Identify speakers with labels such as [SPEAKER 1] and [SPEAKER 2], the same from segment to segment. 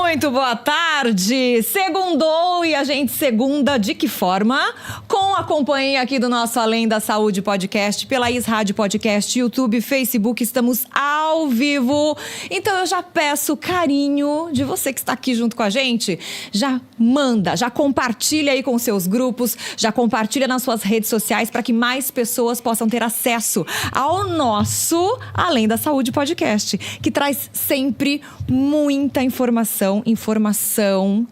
[SPEAKER 1] Muito boa tarde! Segundou e a gente segunda de que forma? Com a companhia aqui do nosso Além da Saúde Podcast, pela Rádio Podcast, YouTube, Facebook, estamos ao vivo. Então eu já peço carinho de você que está aqui junto com a gente. Já manda, já compartilha aí com seus grupos, já compartilha nas suas redes sociais para que mais pessoas possam ter acesso ao nosso Além da Saúde Podcast, que traz sempre muita informação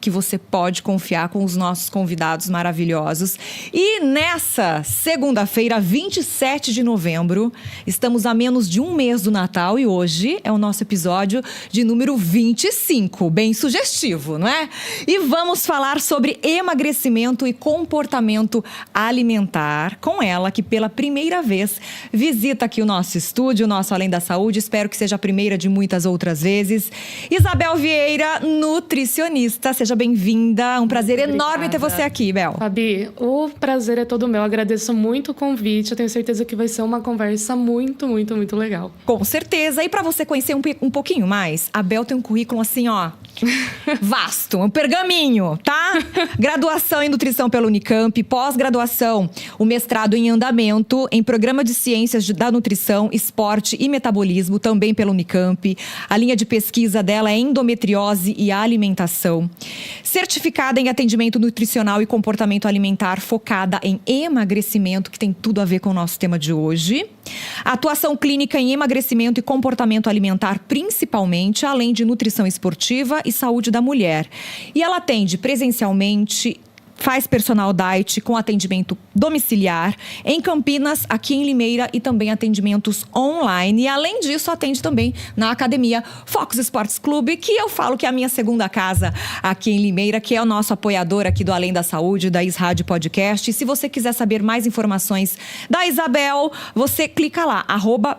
[SPEAKER 1] que você pode confiar com os nossos convidados maravilhosos. E nessa segunda-feira, 27 de novembro, estamos a menos de um mês do Natal e hoje é o nosso episódio de número 25, bem sugestivo, não é? E vamos falar sobre emagrecimento e comportamento alimentar com ela, que pela primeira vez visita aqui o nosso estúdio, o nosso Além da Saúde. Espero que seja a primeira de muitas outras vezes. Isabel Vieira, nutricionista, seja bem-vinda. Um prazer enorme ter você aqui, Bel.
[SPEAKER 2] Fabi, o prazer é todo meu. Agradeço muito o convite. Eu tenho certeza que vai ser uma conversa muito legal.
[SPEAKER 1] Com certeza. E para você conhecer um pouquinho mais, a Bel tem um currículo assim, ó, vasto, um pergaminho, tá? Graduação em nutrição pela Unicamp, pós-graduação, o mestrado em andamento, em programa de ciências da nutrição, esporte e metabolismo, também pela Unicamp. A linha de pesquisa dela é endometriose e alimentação. Certificada em atendimento nutricional e comportamento alimentar, focada em emagrecimento, que tem tudo a ver com o nosso tema de hoje. Atuação clínica em emagrecimento e comportamento alimentar, principalmente, além de nutrição esportiva e saúde da mulher. E ela atende presencialmente, faz personal diet com atendimento domiciliar em Campinas, aqui em Limeira, e também atendimentos online. E além disso, atende também na academia Focus Sports Clube, que eu falo que é a minha segunda casa aqui em Limeira, que é o nosso apoiador aqui do Além da Saúde, da Rádio Podcast. E se você quiser saber mais informações da Isabel, você clica lá,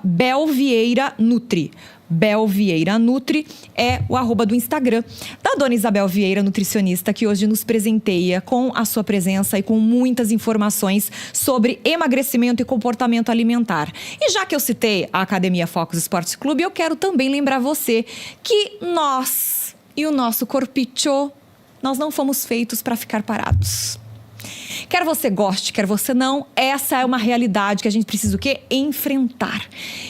[SPEAKER 1] @BelVieiraNutri. Bel Vieira Nutri é o @ do Instagram da dona Isabel Vieira, nutricionista, que hoje nos presenteia com a sua presença e com muitas informações sobre emagrecimento e comportamento alimentar. E já que eu citei a Academia Focus Sports Clube, eu quero também lembrar você que nós e o nosso corpicho, nós não fomos feitos para ficar parados. Quer você goste, quer você não, essa é uma realidade que a gente precisa o quê? Enfrentar.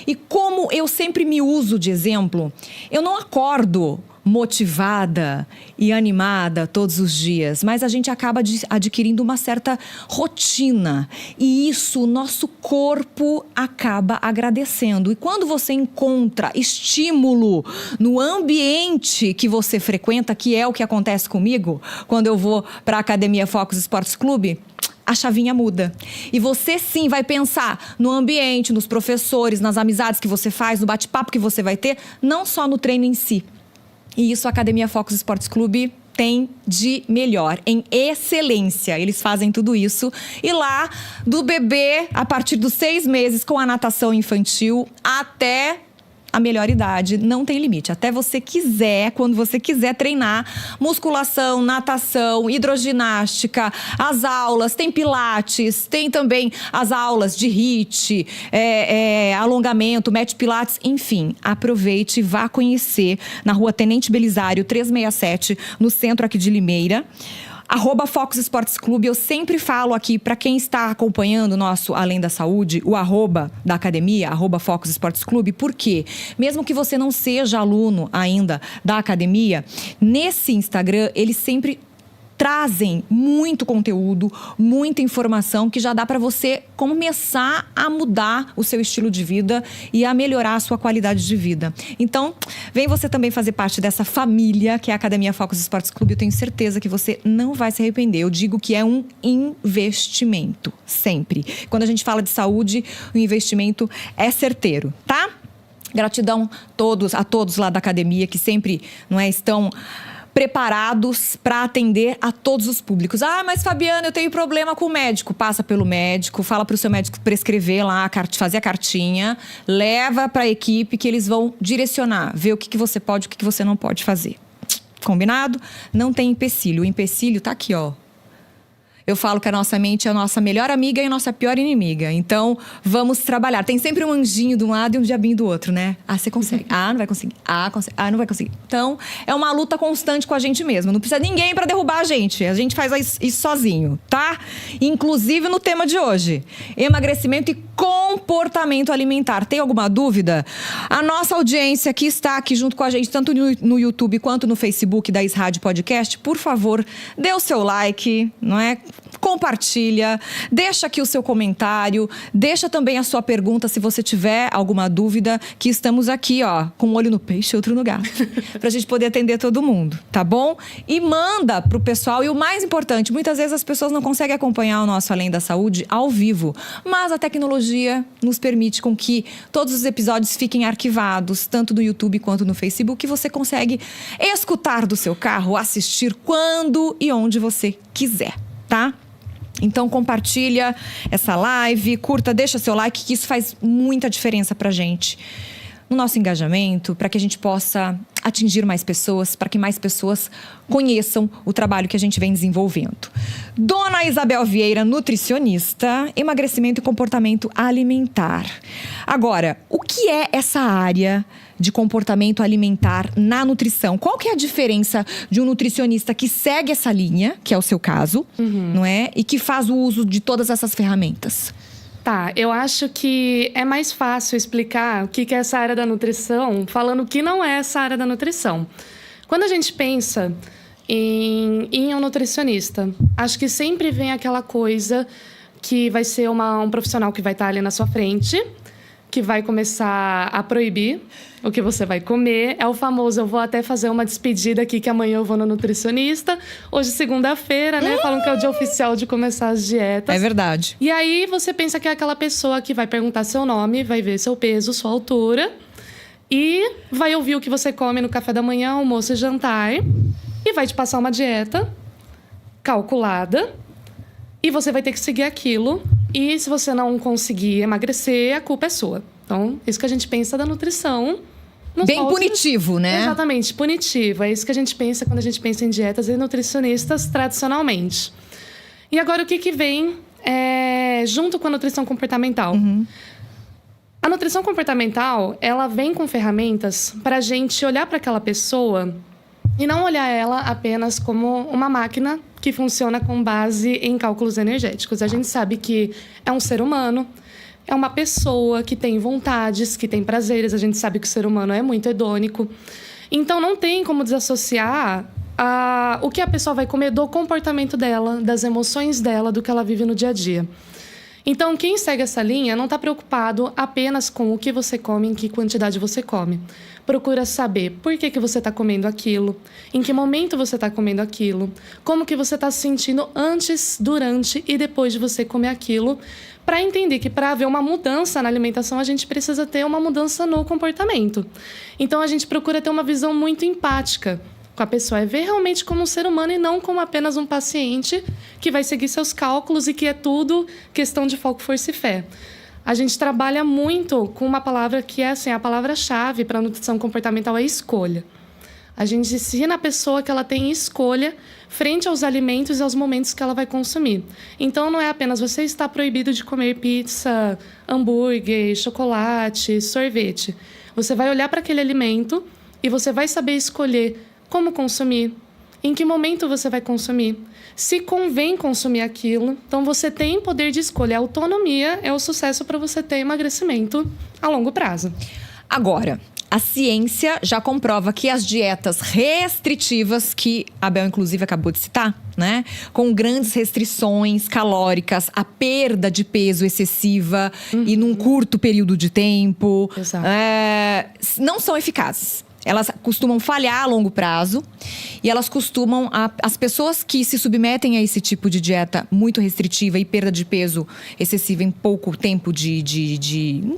[SPEAKER 1] E como eu sempre me uso de exemplo, eu não acordo motivada e animada todos os dias, mas a gente acaba adquirindo uma certa rotina e isso o nosso corpo acaba agradecendo. E quando você encontra estímulo no ambiente que você frequenta, que é o que acontece comigo quando eu vou para a Academia Focus Sports Clube, a chavinha muda. E você sim vai pensar no ambiente, nos professores, nas amizades que você faz, no bate-papo que você vai ter, não só no treino em si. E isso a Academia Focus Sports Clube tem de melhor, em excelência. Eles fazem tudo isso. E lá, do bebê, a partir dos 6 meses, com a natação infantil, até a melhor idade, não tem limite. Até você quiser, quando você quiser treinar, musculação, natação, hidroginástica, as aulas, tem pilates, tem também as aulas de HIIT, alongamento, método pilates, enfim. Aproveite e vá conhecer na Rua Tenente Belisário, 367, no centro aqui de Limeira. @Focus Sports Clube, eu sempre falo aqui para quem está acompanhando o nosso Além da Saúde, o @ da academia, @Focus Sports Clube, porque mesmo que você não seja aluno ainda da academia, nesse Instagram eles sempre trazem muito conteúdo, muita informação que já dá para você começar a mudar o seu estilo de vida e a melhorar a sua qualidade de vida. Então, vem você também fazer parte dessa família que é a Academia Focus Sports Clube. Eu tenho certeza que você não vai se arrepender. Eu digo que é um investimento, sempre. Quando a gente fala de saúde, o investimento é certeiro, tá? Gratidão a todos lá da academia que sempre estão preparados para atender a todos os públicos. Ah, mas Fabiana, eu tenho problema com o médico. Passa pelo médico, fala para o seu médico prescrever lá, fazer a cartinha, leva para a equipe que eles vão direcionar, ver o que você pode e o que você não pode fazer. Combinado? Não tem empecilho. O empecilho tá aqui, ó. Eu falo que a nossa mente é a nossa melhor amiga e a nossa pior inimiga. Então, vamos trabalhar. Tem sempre um anjinho de um lado e um diabinho do outro, né? Ah, você consegue. Ah, não vai conseguir. Ah, consegue. Ah, não vai conseguir. Então, é uma luta constante com a gente mesmo. Não precisa de ninguém pra derrubar a gente. A gente faz isso sozinho, tá? Inclusive no tema de hoje. Emagrecimento e comportamento alimentar. Tem alguma dúvida? A nossa audiência que está aqui junto com a gente, tanto no YouTube quanto no Facebook da Rádio Podcast, por favor, dê o seu like, não é? Compartilha, deixa aqui o seu comentário, deixa também a sua pergunta se você tiver alguma dúvida, que estamos aqui, ó, com um olho no peixe e outro no gato, pra gente poder atender todo mundo, tá bom? E manda pro pessoal, e o mais importante, muitas vezes as pessoas não conseguem acompanhar o nosso Além da Saúde ao vivo, mas a tecnologia nos permite com que todos os episódios fiquem arquivados, tanto no YouTube quanto no Facebook, e você consegue escutar do seu carro, assistir quando e onde você quiser, tá? Então compartilha essa live, curta, deixa seu like, que isso faz muita diferença pra gente. No nosso engajamento, para que a gente possa atingir mais pessoas, para que mais pessoas conheçam o trabalho que a gente vem desenvolvendo. Dona Isabel Vieira, nutricionista, emagrecimento e comportamento alimentar. Agora, o que é essa área de comportamento alimentar na nutrição? Qual que é a diferença de um nutricionista que segue essa linha, que é o seu caso, não é? E que faz o uso de todas essas ferramentas?
[SPEAKER 2] Tá, eu acho que é mais fácil explicar o que é essa área da nutrição falando o que não é essa área da nutrição. Quando a gente pensa em um nutricionista, acho que sempre vem aquela coisa que vai ser um profissional que vai estar ali na sua frente, que vai começar a proibir o que você vai comer. É o famoso, eu vou até fazer uma despedida aqui, que amanhã eu vou no nutricionista. Hoje, segunda-feira, né? Falam que é o dia oficial de começar as dietas.
[SPEAKER 1] É verdade.
[SPEAKER 2] E aí, você pensa que é aquela pessoa que vai perguntar seu nome, vai ver seu peso, sua altura. E vai ouvir o que você come no café da manhã, almoço e jantar. E vai te passar uma dieta calculada. E você vai ter que seguir aquilo. E se você não conseguir emagrecer, a culpa é sua. Então, isso que a gente pensa da nutrição.
[SPEAKER 1] Bem punitivo, né?
[SPEAKER 2] Exatamente, punitivo. É isso que a gente pensa quando a gente pensa em dietas e nutricionistas tradicionalmente. E agora, o que vem junto com a nutrição comportamental? A nutrição comportamental, ela vem com ferramentas para a gente olhar para aquela pessoa e não olhar ela apenas como uma máquina que funciona com base em cálculos energéticos. A gente sabe que é um ser humano, é uma pessoa que tem vontades, que tem prazeres. A gente sabe que o ser humano é muito hedônico. Então, não tem como desassociar o que a pessoa vai comer do comportamento dela, das emoções dela, do que ela vive no dia a dia. Então, quem segue essa linha não está preocupado apenas com o que você come, em que quantidade você come. Procura saber por que você está comendo aquilo, em que momento você está comendo aquilo, como que você está se sentindo antes, durante e depois de você comer aquilo, para entender que para haver uma mudança na alimentação, a gente precisa ter uma mudança no comportamento. Então, a gente procura ter uma visão muito empática com a pessoa, é ver realmente como um ser humano e não como apenas um paciente que vai seguir seus cálculos e que é tudo questão de foco, força e fé. A gente trabalha muito com uma palavra que é assim, a palavra-chave para a nutrição comportamental é escolha. A gente ensina a pessoa que ela tem escolha frente aos alimentos e aos momentos que ela vai consumir. Então, não é apenas você está proibido de comer pizza, hambúrguer, chocolate, sorvete. Você vai olhar para aquele alimento e você vai saber escolher como consumir, em que momento você vai consumir, se convém consumir aquilo. Então, você tem poder de escolha. A autonomia é o sucesso para você ter emagrecimento a longo prazo.
[SPEAKER 1] Agora, a ciência já comprova que as dietas restritivas, que a Bel, inclusive, acabou de citar, né? Com grandes restrições calóricas, a perda de peso excessiva e num curto período de tempo, não são eficazes. Elas costumam falhar a longo prazo e elas costumam… As pessoas que se submetem a esse tipo de dieta muito restritiva e perda de peso excessiva em pouco tempo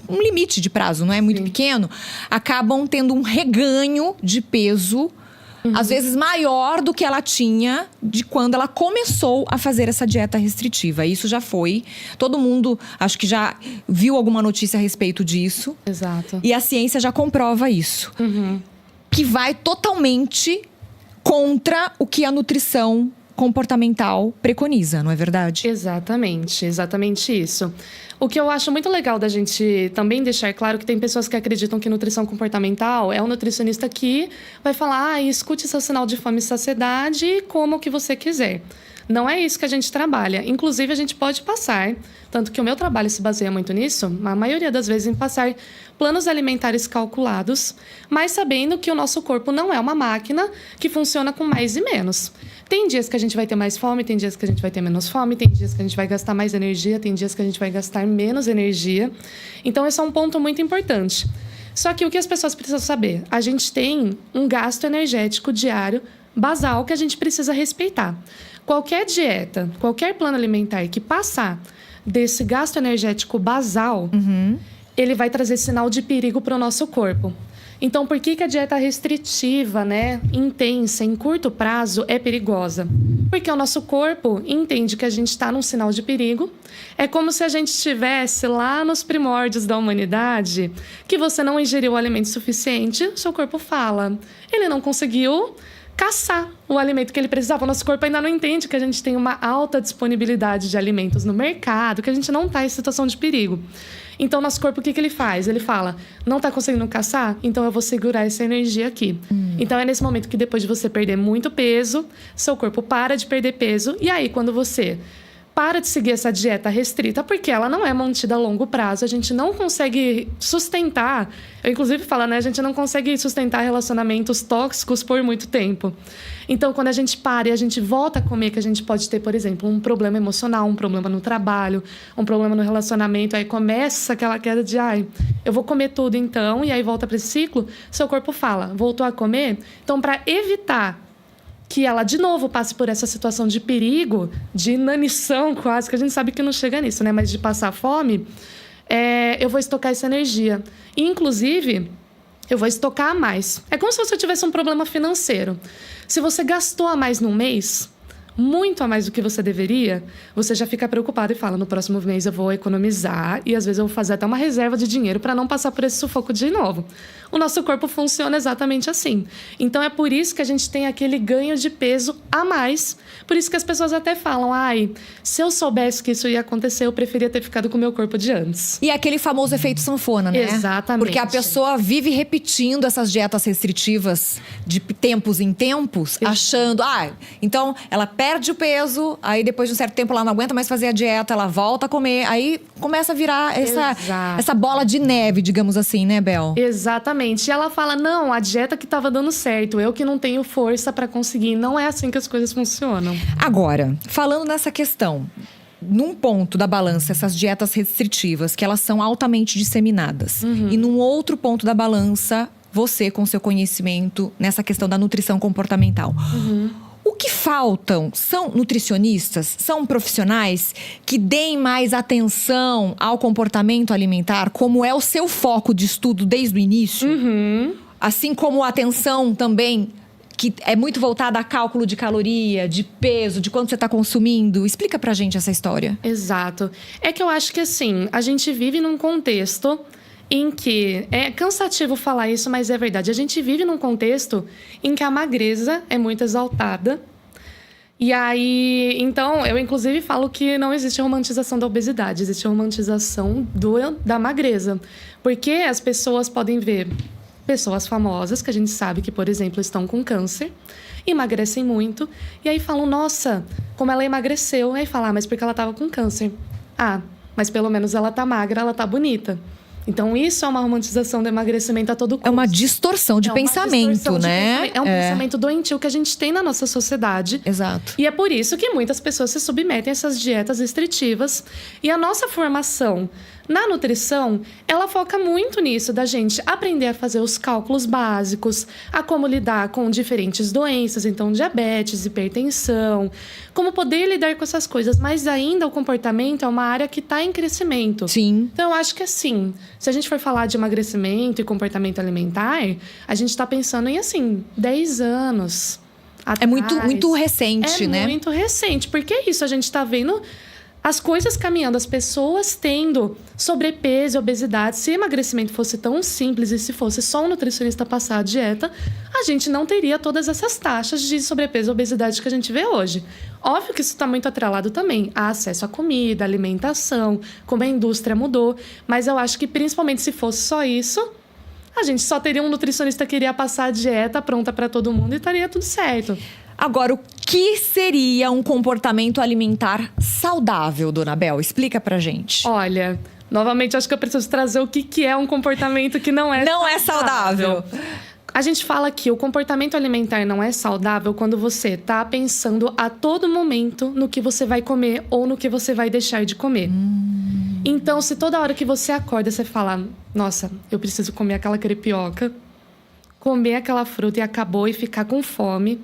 [SPEAKER 1] um limite de prazo, não é muito pequeno, acabam tendo um reganho de peso, às vezes maior do que ela tinha de quando ela começou a fazer essa dieta restritiva. Isso já foi… Todo mundo, acho que já viu alguma notícia a respeito disso.
[SPEAKER 2] Exato.
[SPEAKER 1] E a ciência já comprova isso. Que vai totalmente contra o que a nutrição comportamental preconiza, não é verdade?
[SPEAKER 2] Exatamente isso. O que eu acho muito legal da gente também deixar claro que tem pessoas que acreditam que nutrição comportamental é um nutricionista que vai falar, escute seu sinal de fome e saciedade e coma o que você quiser. Não é isso que a gente trabalha. Inclusive, a gente pode passar, tanto que o meu trabalho se baseia muito nisso, a maioria das vezes em passar planos alimentares calculados, mas sabendo que o nosso corpo não é uma máquina que funciona com mais e menos. Tem dias que a gente vai ter mais fome, tem dias que a gente vai ter menos fome, tem dias que a gente vai gastar mais energia, tem dias que a gente vai gastar menos energia. Então, esse é um ponto muito importante. Só que o que as pessoas precisam saber? A gente tem um gasto energético diário basal que a gente precisa respeitar. Qualquer dieta, qualquer plano alimentar que passar desse gasto energético basal, ele vai trazer sinal de perigo para o nosso corpo. Então, por que a dieta restritiva, intensa, em curto prazo, é perigosa? Porque o nosso corpo entende que a gente está num sinal de perigo. É como se a gente estivesse lá nos primórdios da humanidade, que você não ingeriu o alimento suficiente, seu corpo fala. Ele não conseguiu caçar o alimento que ele precisava. O nosso corpo ainda não entende que a gente tem uma alta disponibilidade de alimentos no mercado, que a gente não está em situação de perigo. Então, nosso corpo, o que ele faz? Ele fala, não está conseguindo caçar? Então, eu vou segurar essa energia aqui. Então, é nesse momento que depois de você perder muito peso, seu corpo para de perder peso. E aí, quando você para de seguir essa dieta restrita, porque ela não é mantida a longo prazo, a gente não consegue sustentar, eu inclusive falo, a gente não consegue sustentar relacionamentos tóxicos por muito tempo. Então, quando a gente para e a gente volta a comer, que a gente pode ter, por exemplo, um problema emocional, um problema no trabalho, um problema no relacionamento, aí começa aquela queda de, eu vou comer tudo então, e aí volta para esse ciclo, seu corpo fala, voltou a comer? Então, para evitar que ela, de novo, passe por essa situação de perigo, de inanição quase, que a gente sabe que não chega nisso, mas de passar fome, eu vou estocar essa energia. E, inclusive, eu vou estocar a mais. É como se você tivesse um problema financeiro. Se você gastou a mais num mês, muito a mais do que você deveria, você já fica preocupado e fala, no próximo mês eu vou economizar e às vezes eu vou fazer até uma reserva de dinheiro para não passar por esse sufoco de novo. O nosso corpo funciona exatamente assim. Então é por isso que a gente tem aquele ganho de peso a mais. Por isso que as pessoas até falam, se eu soubesse que isso ia acontecer, eu preferia ter ficado com o meu corpo de antes.
[SPEAKER 1] E aquele famoso efeito sanfona, né?
[SPEAKER 2] Exatamente.
[SPEAKER 1] Porque a pessoa vive repetindo essas dietas restritivas de tempos em tempos, achando, então ela perde o peso, aí depois de um certo tempo ela não aguenta mais fazer a dieta, ela volta a comer, aí começa a virar essa bola de neve, digamos assim, né, Bel?
[SPEAKER 2] Exatamente. E ela fala, não, a dieta que estava dando certo, eu que não tenho força para conseguir. Não é assim que as coisas funcionam.
[SPEAKER 1] Agora, falando nessa questão, num ponto da balança, essas dietas restritivas, que elas são altamente disseminadas. E num outro ponto da balança, você com seu conhecimento nessa questão da nutrição comportamental. O que faltam são nutricionistas, são profissionais que deem mais atenção ao comportamento alimentar, como é o seu foco de estudo desde o início? Assim como a atenção também, que é muito voltada a cálculo de caloria, de peso, de quanto você está consumindo. Explica pra gente essa história.
[SPEAKER 2] Exato. É que eu acho que assim, a gente vive num contexto em que, é cansativo falar isso, mas é verdade. A gente vive num contexto em que a magreza é muito exaltada. E aí, então, eu inclusive falo que não existe romantização da obesidade, existe romantização da magreza. Porque as pessoas podem ver pessoas famosas, que a gente sabe que, por exemplo, estão com câncer, emagrecem muito, e aí falam, nossa, como ela emagreceu. Aí fala, mas porque ela estava com câncer. Mas pelo menos ela tá magra, ela tá bonita. Então, isso é uma romantização do emagrecimento a todo custo.
[SPEAKER 1] É uma distorção de pensamento, né?
[SPEAKER 2] É um pensamento doentio que a gente tem na nossa sociedade.
[SPEAKER 1] Exato.
[SPEAKER 2] E é por isso que muitas pessoas se submetem a essas dietas restritivas. E a nossa formação na nutrição, ela foca muito nisso, da gente aprender a fazer os cálculos básicos, a como lidar com diferentes doenças, então diabetes, hipertensão, como poder lidar com essas coisas. Mas ainda o comportamento é uma área que está em crescimento.
[SPEAKER 1] Sim.
[SPEAKER 2] Então, eu acho que assim, se a gente for falar de emagrecimento e comportamento alimentar, a gente está pensando em, 10 anos atrás.
[SPEAKER 1] É muito recente, né?
[SPEAKER 2] É muito recente. Porque é isso, a gente está vendo as coisas caminhando, as pessoas tendo sobrepeso e obesidade. Se emagrecimento fosse tão simples e se fosse só um nutricionista passar a dieta, a gente não teria todas essas taxas de sobrepeso e obesidade que a gente vê hoje. Óbvio que isso está muito atrelado também a acesso à comida, alimentação, como a indústria mudou. Mas eu acho que, principalmente se fosse só isso, a gente só teria um nutricionista que iria passar a dieta pronta para todo mundo e estaria tudo certo.
[SPEAKER 1] Agora, o que seria um comportamento alimentar saudável, dona Bel? Explica pra gente.
[SPEAKER 2] Olha, novamente, acho que eu preciso trazer o que é um comportamento que não é saudável.
[SPEAKER 1] Não é saudável.
[SPEAKER 2] A gente fala que o comportamento alimentar não é saudável quando você está pensando a todo momento no que você vai comer ou no que você vai deixar de comer. Então, se toda hora que você acorda, você fala, nossa, eu preciso comer aquela crepioca, comer aquela fruta e acabou e ficar com fome,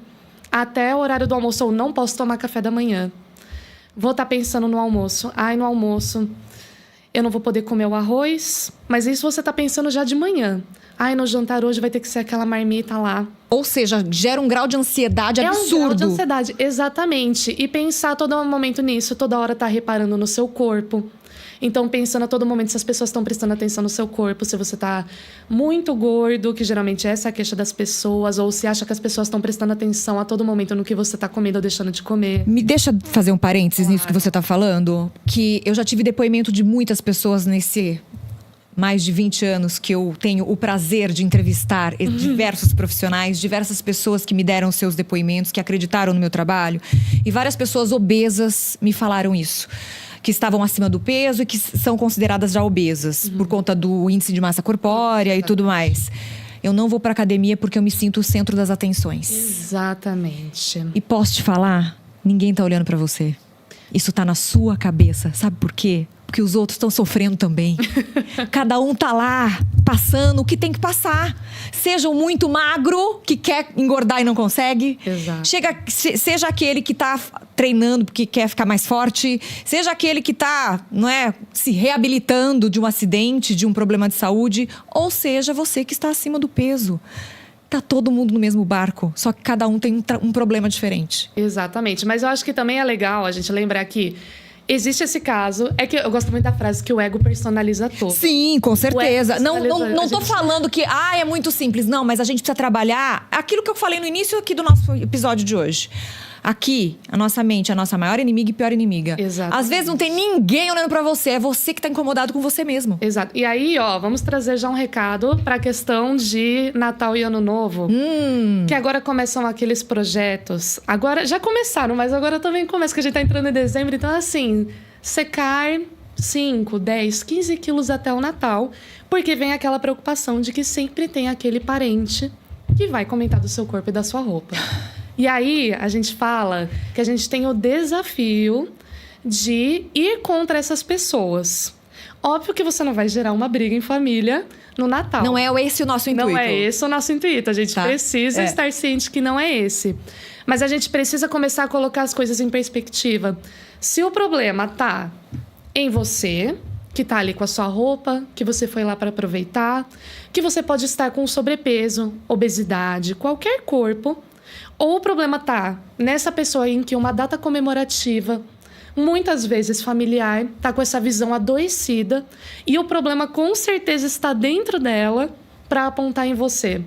[SPEAKER 2] até o horário do almoço eu não posso tomar café da manhã. Vou estar pensando no almoço. Ai, no almoço eu não vou poder comer o arroz, mas isso você está pensando já de manhã. Ai, no jantar hoje vai ter que ser aquela marmita lá.
[SPEAKER 1] Ou seja, gera um grau de ansiedade absurdo.
[SPEAKER 2] É um grau de ansiedade, exatamente. E pensar a todo momento nisso, toda hora tá reparando no seu corpo. Então, pensando a todo momento se as pessoas estão prestando atenção no seu corpo, se você tá muito gordo, que geralmente essa é a queixa das pessoas, ou se acha que as pessoas estão prestando atenção a todo momento no que você tá comendo ou deixando de comer.
[SPEAKER 1] Me deixa fazer um parênteses nisso que você tá falando, que eu já tive depoimento de muitas pessoas nesse mais de 20 anos que eu tenho o prazer de entrevistar diversos profissionais, diversas pessoas que me deram seus depoimentos, que acreditaram no meu trabalho. E várias pessoas obesas me falaram isso. Que estavam acima do peso e que são consideradas já obesas, por conta do índice de massa corpórea e tudo mais. Eu não vou pra academia porque eu me sinto o centro das atenções.
[SPEAKER 2] Exatamente.
[SPEAKER 1] E posso te falar? Ninguém tá olhando pra você. Isso tá na sua cabeça. Sabe por quê? Porque os outros estão sofrendo também. Cada um tá lá, passando o que tem que passar. Seja o muito magro, que quer engordar e não consegue.
[SPEAKER 2] Exato.
[SPEAKER 1] Seja aquele que tá treinando porque quer ficar mais forte. Seja aquele que tá, não é, se reabilitando de um acidente, de um problema de saúde. Ou seja, você que está acima do peso. Tá todo mundo no mesmo barco, só que cada um tem um problema diferente.
[SPEAKER 2] Exatamente. Mas eu acho que também é legal a gente lembrar que existe esse caso. É que eu gosto muito da frase que o ego personaliza tudo.
[SPEAKER 1] Sim, com certeza. Não tô
[SPEAKER 2] gente...
[SPEAKER 1] falando que é muito simples. Não, mas a gente precisa trabalhar aquilo que eu falei no início aqui do nosso episódio de hoje. Aqui, a nossa mente é a nossa maior inimiga e pior inimiga.
[SPEAKER 2] Exatamente.
[SPEAKER 1] Às vezes não tem ninguém olhando pra você. É você que tá incomodado com você mesmo.
[SPEAKER 2] Exato. E aí, vamos trazer já um recado pra questão de Natal e Ano Novo. Que agora começam aqueles projetos. Agora, já começaram, mas agora também começa, que a gente tá entrando em dezembro. Então, assim, secar 5, 10, 15 quilos até o Natal. Porque vem aquela preocupação de que sempre tem aquele parente que vai comentar do seu corpo e da sua roupa. E aí, a gente fala que a gente tem o desafio de ir contra essas pessoas. Óbvio que você não vai gerar uma briga em família no Natal.
[SPEAKER 1] Não é esse o nosso intuito.
[SPEAKER 2] Não é esse o nosso intuito. A gente precisa estar ciente que não é esse. Mas a gente precisa começar a colocar as coisas em perspectiva. Se o problema tá em você, que tá ali com a sua roupa, que você foi lá para aproveitar, que você pode estar com sobrepeso, obesidade, qualquer corpo, ou o problema tá nessa pessoa em que uma data comemorativa, muitas vezes familiar, tá com essa visão adoecida e o problema com certeza está dentro dela para apontar em você.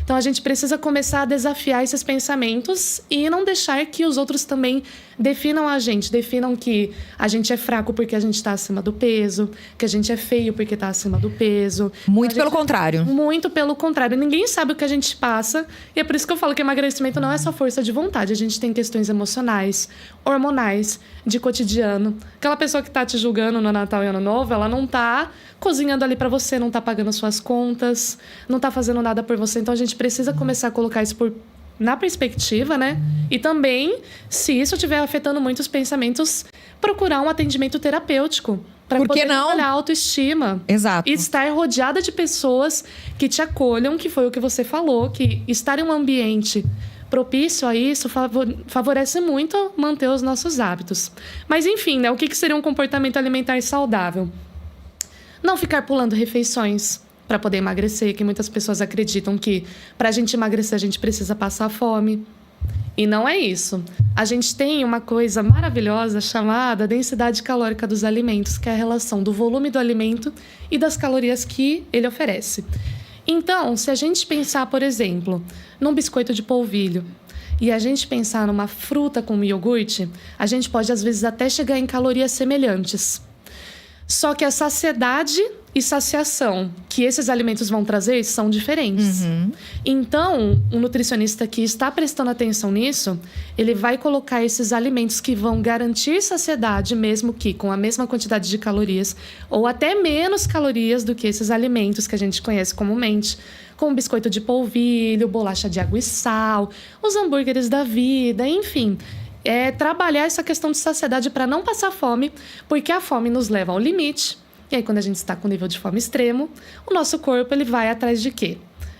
[SPEAKER 2] Então a gente precisa começar a desafiar esses pensamentos e não deixar que os outros também definam a gente, definam que a gente é fraco porque a gente está acima do peso, que a gente é feio porque está acima do peso.
[SPEAKER 1] Muito pelo contrário.
[SPEAKER 2] Muito pelo contrário. Ninguém sabe o que a gente passa e é por isso que eu falo que emagrecimento não é só força de vontade. A gente tem questões emocionais, hormonais, de cotidiano. Aquela pessoa que tá te julgando no Natal e Ano Novo, ela não tá cozinhando ali pra você, não tá pagando suas contas, não tá fazendo nada por você. Então a gente precisa começar a colocar isso na perspectiva, né? E também, se isso estiver afetando muito os pensamentos, procurar um atendimento terapêutico para poder trabalhar a autoestima.
[SPEAKER 1] Exato.
[SPEAKER 2] E estar rodeada de pessoas que te acolham, que foi o que você falou, que estar em um ambiente propício a isso favorece muito manter os nossos hábitos. Mas enfim, né? O que seria um comportamento alimentar saudável? Não ficar pulando refeições para poder emagrecer, que muitas pessoas acreditam que para a gente emagrecer a gente precisa passar fome. E não é isso. A gente tem uma coisa maravilhosa chamada densidade calórica dos alimentos, que é a relação do volume do alimento e das calorias que ele oferece. Então, se a gente pensar, por exemplo, num biscoito de polvilho, e a gente pensar numa fruta com iogurte, a gente pode, às vezes, até chegar em calorias semelhantes. Só que a saciedade e saciação que esses alimentos vão trazer são diferentes. Então, o nutricionista que está prestando atenção nisso, ele vai colocar esses alimentos que vão garantir saciedade, mesmo que com a mesma quantidade de calorias, ou até menos calorias do que esses alimentos que a gente conhece comumente, como biscoito de polvilho, bolacha de água e sal, os hambúrgueres da vida, enfim. É trabalhar essa questão de saciedade para não passar fome, porque a fome nos leva ao limite. E aí, quando a gente está com nível de fome extremo, o nosso corpo ele vai atrás de quê?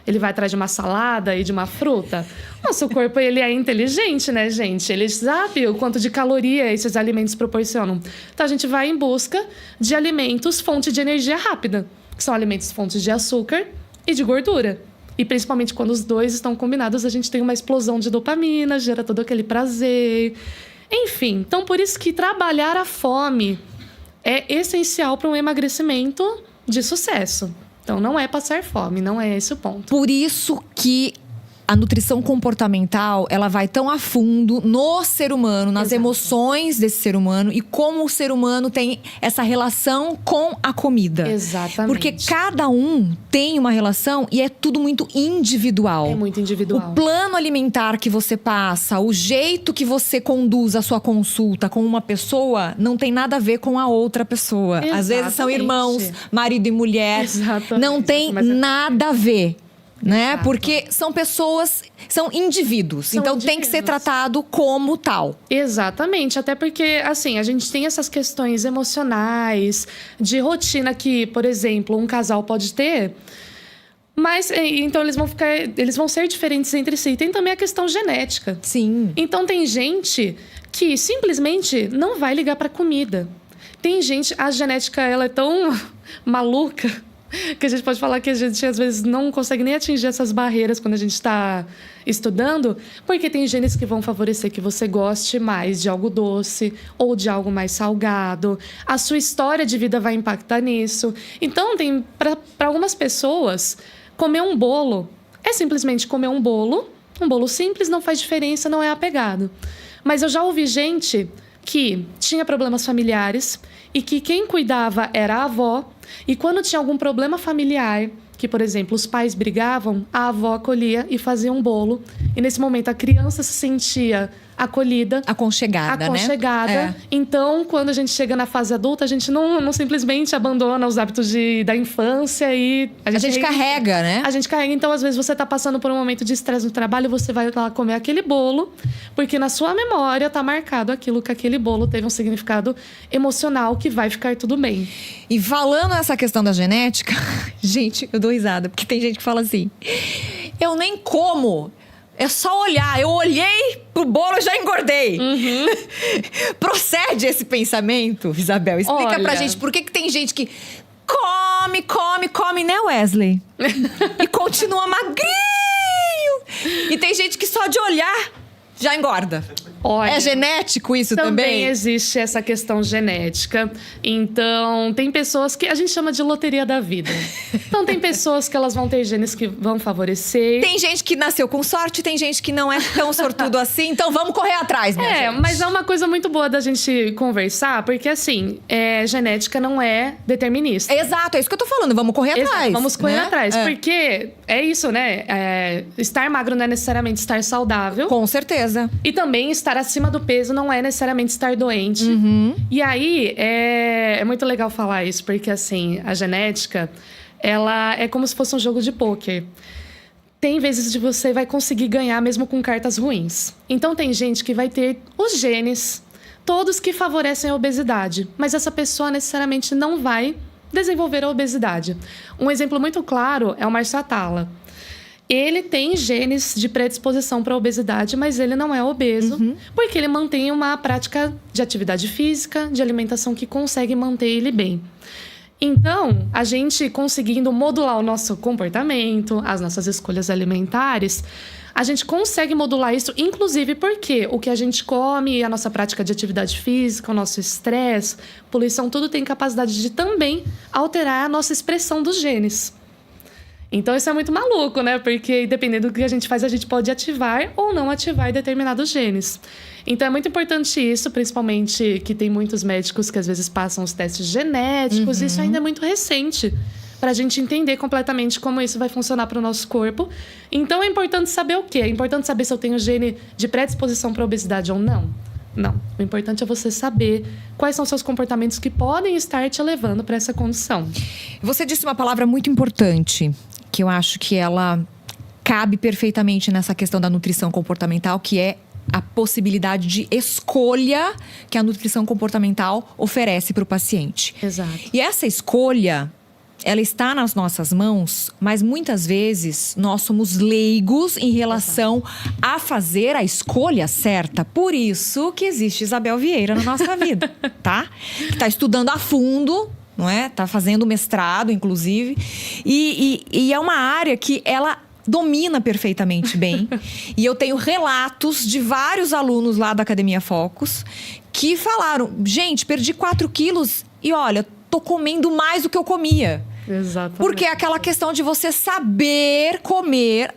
[SPEAKER 2] Ele vai atrás de uma salada e de uma fruta? Nosso corpo ele é inteligente, né, gente? Ele sabe o quanto de caloria esses alimentos proporcionam. Então, a gente vai em busca de alimentos fonte de energia rápida, que são alimentos fontes de açúcar e de gordura. E principalmente quando os dois estão combinados, a gente tem uma explosão de dopamina, gera todo aquele prazer. Enfim, então por isso que trabalhar a fome é essencial para um emagrecimento de sucesso. Então não é passar fome, não é esse o ponto.
[SPEAKER 1] Por isso que a nutrição comportamental, ela vai tão a fundo no ser humano, nas emoções desse ser humano e como o ser humano tem essa relação com a comida.
[SPEAKER 2] Exatamente.
[SPEAKER 1] Porque cada um tem uma relação e é tudo muito individual.
[SPEAKER 2] É muito individual.
[SPEAKER 1] O plano alimentar que você passa, o jeito que você conduz a sua consulta com uma pessoa não tem nada a ver com a outra pessoa.
[SPEAKER 2] Exatamente.
[SPEAKER 1] Às vezes são irmãos, marido e mulher.
[SPEAKER 2] Exatamente.
[SPEAKER 1] Não tem nada a ver. Né?
[SPEAKER 2] Exato.
[SPEAKER 1] Porque são pessoas, são indivíduos. Então tem que ser tratado como tal.
[SPEAKER 2] Exatamente, até porque, assim, a gente tem essas questões emocionais, de rotina que, por exemplo, um casal pode ter. Mas, então, eles vão ser diferentes entre si. Tem também a questão genética.
[SPEAKER 1] Sim.
[SPEAKER 2] Então, tem gente que simplesmente não vai ligar para comida. Tem gente, a genética, ela é tão maluca que a gente pode falar que a gente, às vezes, não consegue nem atingir essas barreiras quando a gente está estudando, porque tem genes que vão favorecer que você goste mais de algo doce ou de algo mais salgado. A sua história de vida vai impactar nisso. Então, para algumas pessoas, comer um bolo é simplesmente comer um bolo simples, não faz diferença, não é apegado. Mas eu já ouvi gente que tinha problemas familiares e que quem cuidava era a avó. E quando tinha algum problema familiar, que, por exemplo, os pais brigavam, a avó acolhia e fazia um bolo. E nesse momento a criança se sentia acolhida.
[SPEAKER 1] Aconchegada, né?
[SPEAKER 2] Então, quando a gente chega na fase adulta, a gente não simplesmente abandona os hábitos da infância e...
[SPEAKER 1] A gente carrega, né?
[SPEAKER 2] A gente carrega. Então, às vezes, você tá passando por um momento de estresse no trabalho, você vai lá comer aquele bolo, porque na sua memória tá marcado aquilo que aquele bolo teve um significado emocional que vai ficar tudo bem.
[SPEAKER 1] E falando nessa questão da genética, gente, eu dou risada, porque tem gente que fala assim: eu nem como. É só olhar. Eu olhei pro bolo e já engordei. Procede esse pensamento, Isabel? Explica pra gente por que tem gente que come, né, Wesley? E continua magrinho. E tem gente que só de olhar já engorda.
[SPEAKER 2] Olha,
[SPEAKER 1] é genético isso também?
[SPEAKER 2] Também existe essa questão genética. Então, tem pessoas que a gente chama de loteria da vida. Então, tem pessoas que elas vão ter genes que vão favorecer.
[SPEAKER 1] Tem gente que nasceu com sorte, tem gente que não é tão sortudo assim. Então, vamos correr atrás, minha gente.
[SPEAKER 2] Mas é uma coisa muito boa da gente conversar, porque, assim, genética não é determinista.
[SPEAKER 1] Exato, é isso que eu tô falando. Vamos correr atrás.
[SPEAKER 2] Vamos correr atrás.
[SPEAKER 1] É.
[SPEAKER 2] Porque é isso, né? Estar magro não é necessariamente estar saudável.
[SPEAKER 1] Com certeza.
[SPEAKER 2] E também estar acima do peso não é necessariamente estar doente. E aí, é muito legal falar isso, porque, assim, a genética, ela é como se fosse um jogo de pôquer. Tem vezes que você vai conseguir ganhar mesmo com cartas ruins. Então, tem gente que vai ter os genes, todos que favorecem a obesidade. Mas essa pessoa necessariamente não vai desenvolver a obesidade. Um exemplo muito claro é o Márcio Atala. Ele tem genes de predisposição para a obesidade, mas ele não é obeso, porque ele mantém uma prática de atividade física, de alimentação que consegue manter ele bem. Então, a gente conseguindo modular o nosso comportamento, as nossas escolhas alimentares, a gente consegue modular isso, inclusive porque o que a gente come, a nossa prática de atividade física, o nosso estresse, poluição, tudo tem capacidade de também alterar a nossa expressão dos genes. Então, isso é muito maluco, né? Porque, dependendo do que a gente faz, a gente pode ativar ou não ativar determinados genes. Então, é muito importante isso, principalmente que tem muitos médicos que, às vezes, passam os testes genéticos. Isso ainda é muito recente para a gente entender completamente como isso vai funcionar para o nosso corpo. Então, é importante saber o quê? É importante saber se eu tenho gene de predisposição para obesidade ou não? Não. O importante é você saber quais são seus comportamentos que podem estar te levando para essa condição.
[SPEAKER 1] Você disse uma palavra muito importante, que eu acho que ela cabe perfeitamente nessa questão da nutrição comportamental, que é a possibilidade de escolha que a nutrição comportamental oferece para o paciente.
[SPEAKER 2] Exato.
[SPEAKER 1] E essa escolha, ela está nas nossas mãos, mas muitas vezes nós somos leigos em relação a fazer a escolha certa. Por isso que existe Isabel Vieira na nossa vida, tá? Que está estudando a fundo, não é? Tá fazendo mestrado, inclusive. E é uma área que ela domina perfeitamente bem. E eu tenho relatos de vários alunos lá da Academia Focus que falaram: gente, perdi 4 quilos e olha, tô comendo mais do que eu comia.
[SPEAKER 2] Exatamente.
[SPEAKER 1] Porque é aquela questão de você saber comer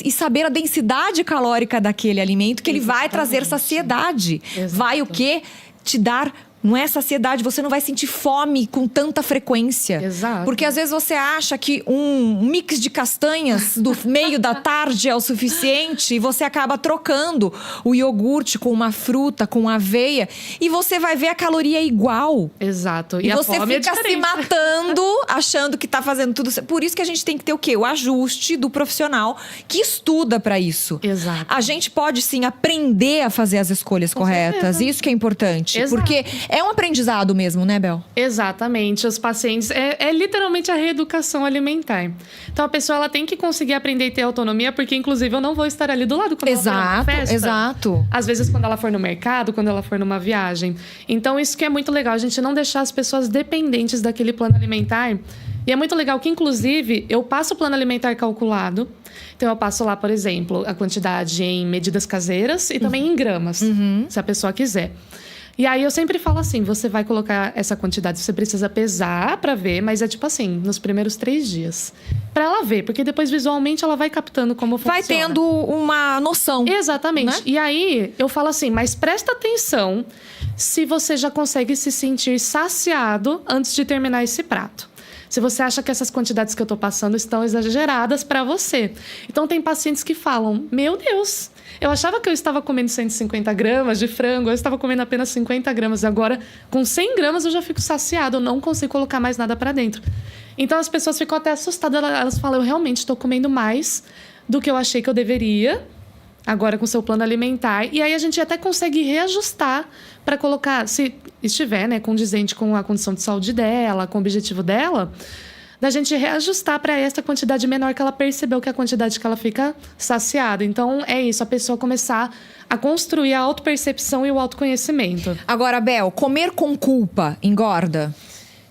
[SPEAKER 1] e saber a densidade calórica daquele alimento, que ele vai trazer saciedade.
[SPEAKER 2] Exato.
[SPEAKER 1] Vai o quê? Te dar... Não é saciedade, você não vai sentir fome com tanta frequência.
[SPEAKER 2] Exato.
[SPEAKER 1] Porque às vezes você acha que um mix de castanhas do meio da tarde é o suficiente e você acaba trocando o iogurte com uma fruta, com aveia, e você vai ver a caloria igual.
[SPEAKER 2] Exato.
[SPEAKER 1] E
[SPEAKER 2] a
[SPEAKER 1] você
[SPEAKER 2] fome
[SPEAKER 1] fica se matando, achando que tá fazendo tudo certo. Por isso que a gente tem que ter o quê? O ajuste do profissional que estuda para isso.
[SPEAKER 2] Exato.
[SPEAKER 1] A gente pode sim aprender a fazer as escolhas corretas.
[SPEAKER 2] certeza.
[SPEAKER 1] Isso que é importante.
[SPEAKER 2] Exato.
[SPEAKER 1] Porque é um aprendizado mesmo, né, Bel?
[SPEAKER 2] Exatamente. Os pacientes... É literalmente a reeducação alimentar. Então, a pessoa ela tem que conseguir aprender e ter autonomia, porque, inclusive, eu não vou estar ali do lado quando ela for numa festa.
[SPEAKER 1] Exato.
[SPEAKER 2] Às vezes, quando ela for no mercado, quando ela for numa viagem. Então, isso que é muito legal. A gente não deixar as pessoas dependentes daquele plano alimentar. E é muito legal que, inclusive, eu passo o plano alimentar calculado. Então, eu passo lá, por exemplo, a quantidade em medidas caseiras e também em gramas, se a pessoa quiser. E aí, eu sempre falo assim, você vai colocar essa quantidade, você precisa pesar pra ver, mas é tipo assim, nos primeiros 3 dias. Pra ela ver, porque depois, visualmente, ela vai captando como funciona.
[SPEAKER 1] Vai tendo uma noção.
[SPEAKER 2] Exatamente.
[SPEAKER 1] Né?
[SPEAKER 2] E aí, eu falo assim, mas presta atenção se você já consegue se sentir saciado antes de terminar esse prato. Se você acha que essas quantidades que eu tô passando estão exageradas pra você. Então, tem pacientes que falam, meu Deus, eu achava que eu estava comendo 150 gramas de frango, eu estava comendo apenas 50 gramas. Agora, com 100 gramas, eu já fico saciado, eu não consigo colocar mais nada pra dentro. Então, as pessoas ficam até assustadas, elas falam, eu realmente estou comendo mais do que eu achei que eu deveria, agora com o seu plano alimentar. E aí, a gente até consegue reajustar para colocar, se estiver, né, condizente com a condição de saúde dela, com o objetivo dela, da gente reajustar para essa quantidade menor que ela percebeu, que é a quantidade que ela fica saciada. Então, é isso, a pessoa começar a construir a autopercepção e o autoconhecimento.
[SPEAKER 1] Agora, Bel, comer com culpa engorda?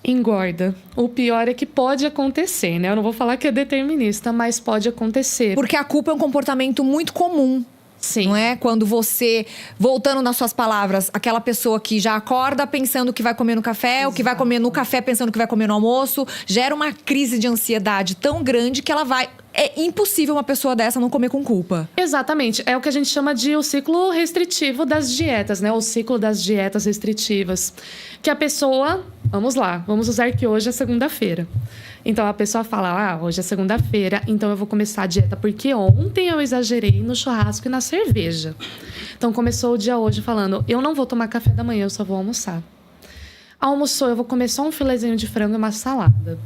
[SPEAKER 2] Engorda. O pior é que pode acontecer, né? Eu não vou falar que é determinista, mas pode acontecer.
[SPEAKER 1] Porque a culpa é um comportamento muito comum.
[SPEAKER 2] Sim.
[SPEAKER 1] Não é? Quando você, voltando nas suas palavras, aquela pessoa que já acorda pensando que vai comer no café, o que vai comer no café pensando que vai comer no almoço, gera uma crise de ansiedade tão grande que ela vai... É impossível uma pessoa dessa não comer com culpa.
[SPEAKER 2] Exatamente. É o que a gente chama de o ciclo restritivo das dietas, né? O ciclo das dietas restritivas. Que a pessoa... Vamos lá, vamos usar que hoje é segunda-feira. Então, a pessoa fala, hoje é segunda-feira, então eu vou começar a dieta porque ontem eu exagerei no churrasco e na cerveja. Então, começou o dia hoje falando, eu não vou tomar café da manhã, eu só vou almoçar. Almoçou, eu vou comer só um filezinho de frango e uma salada.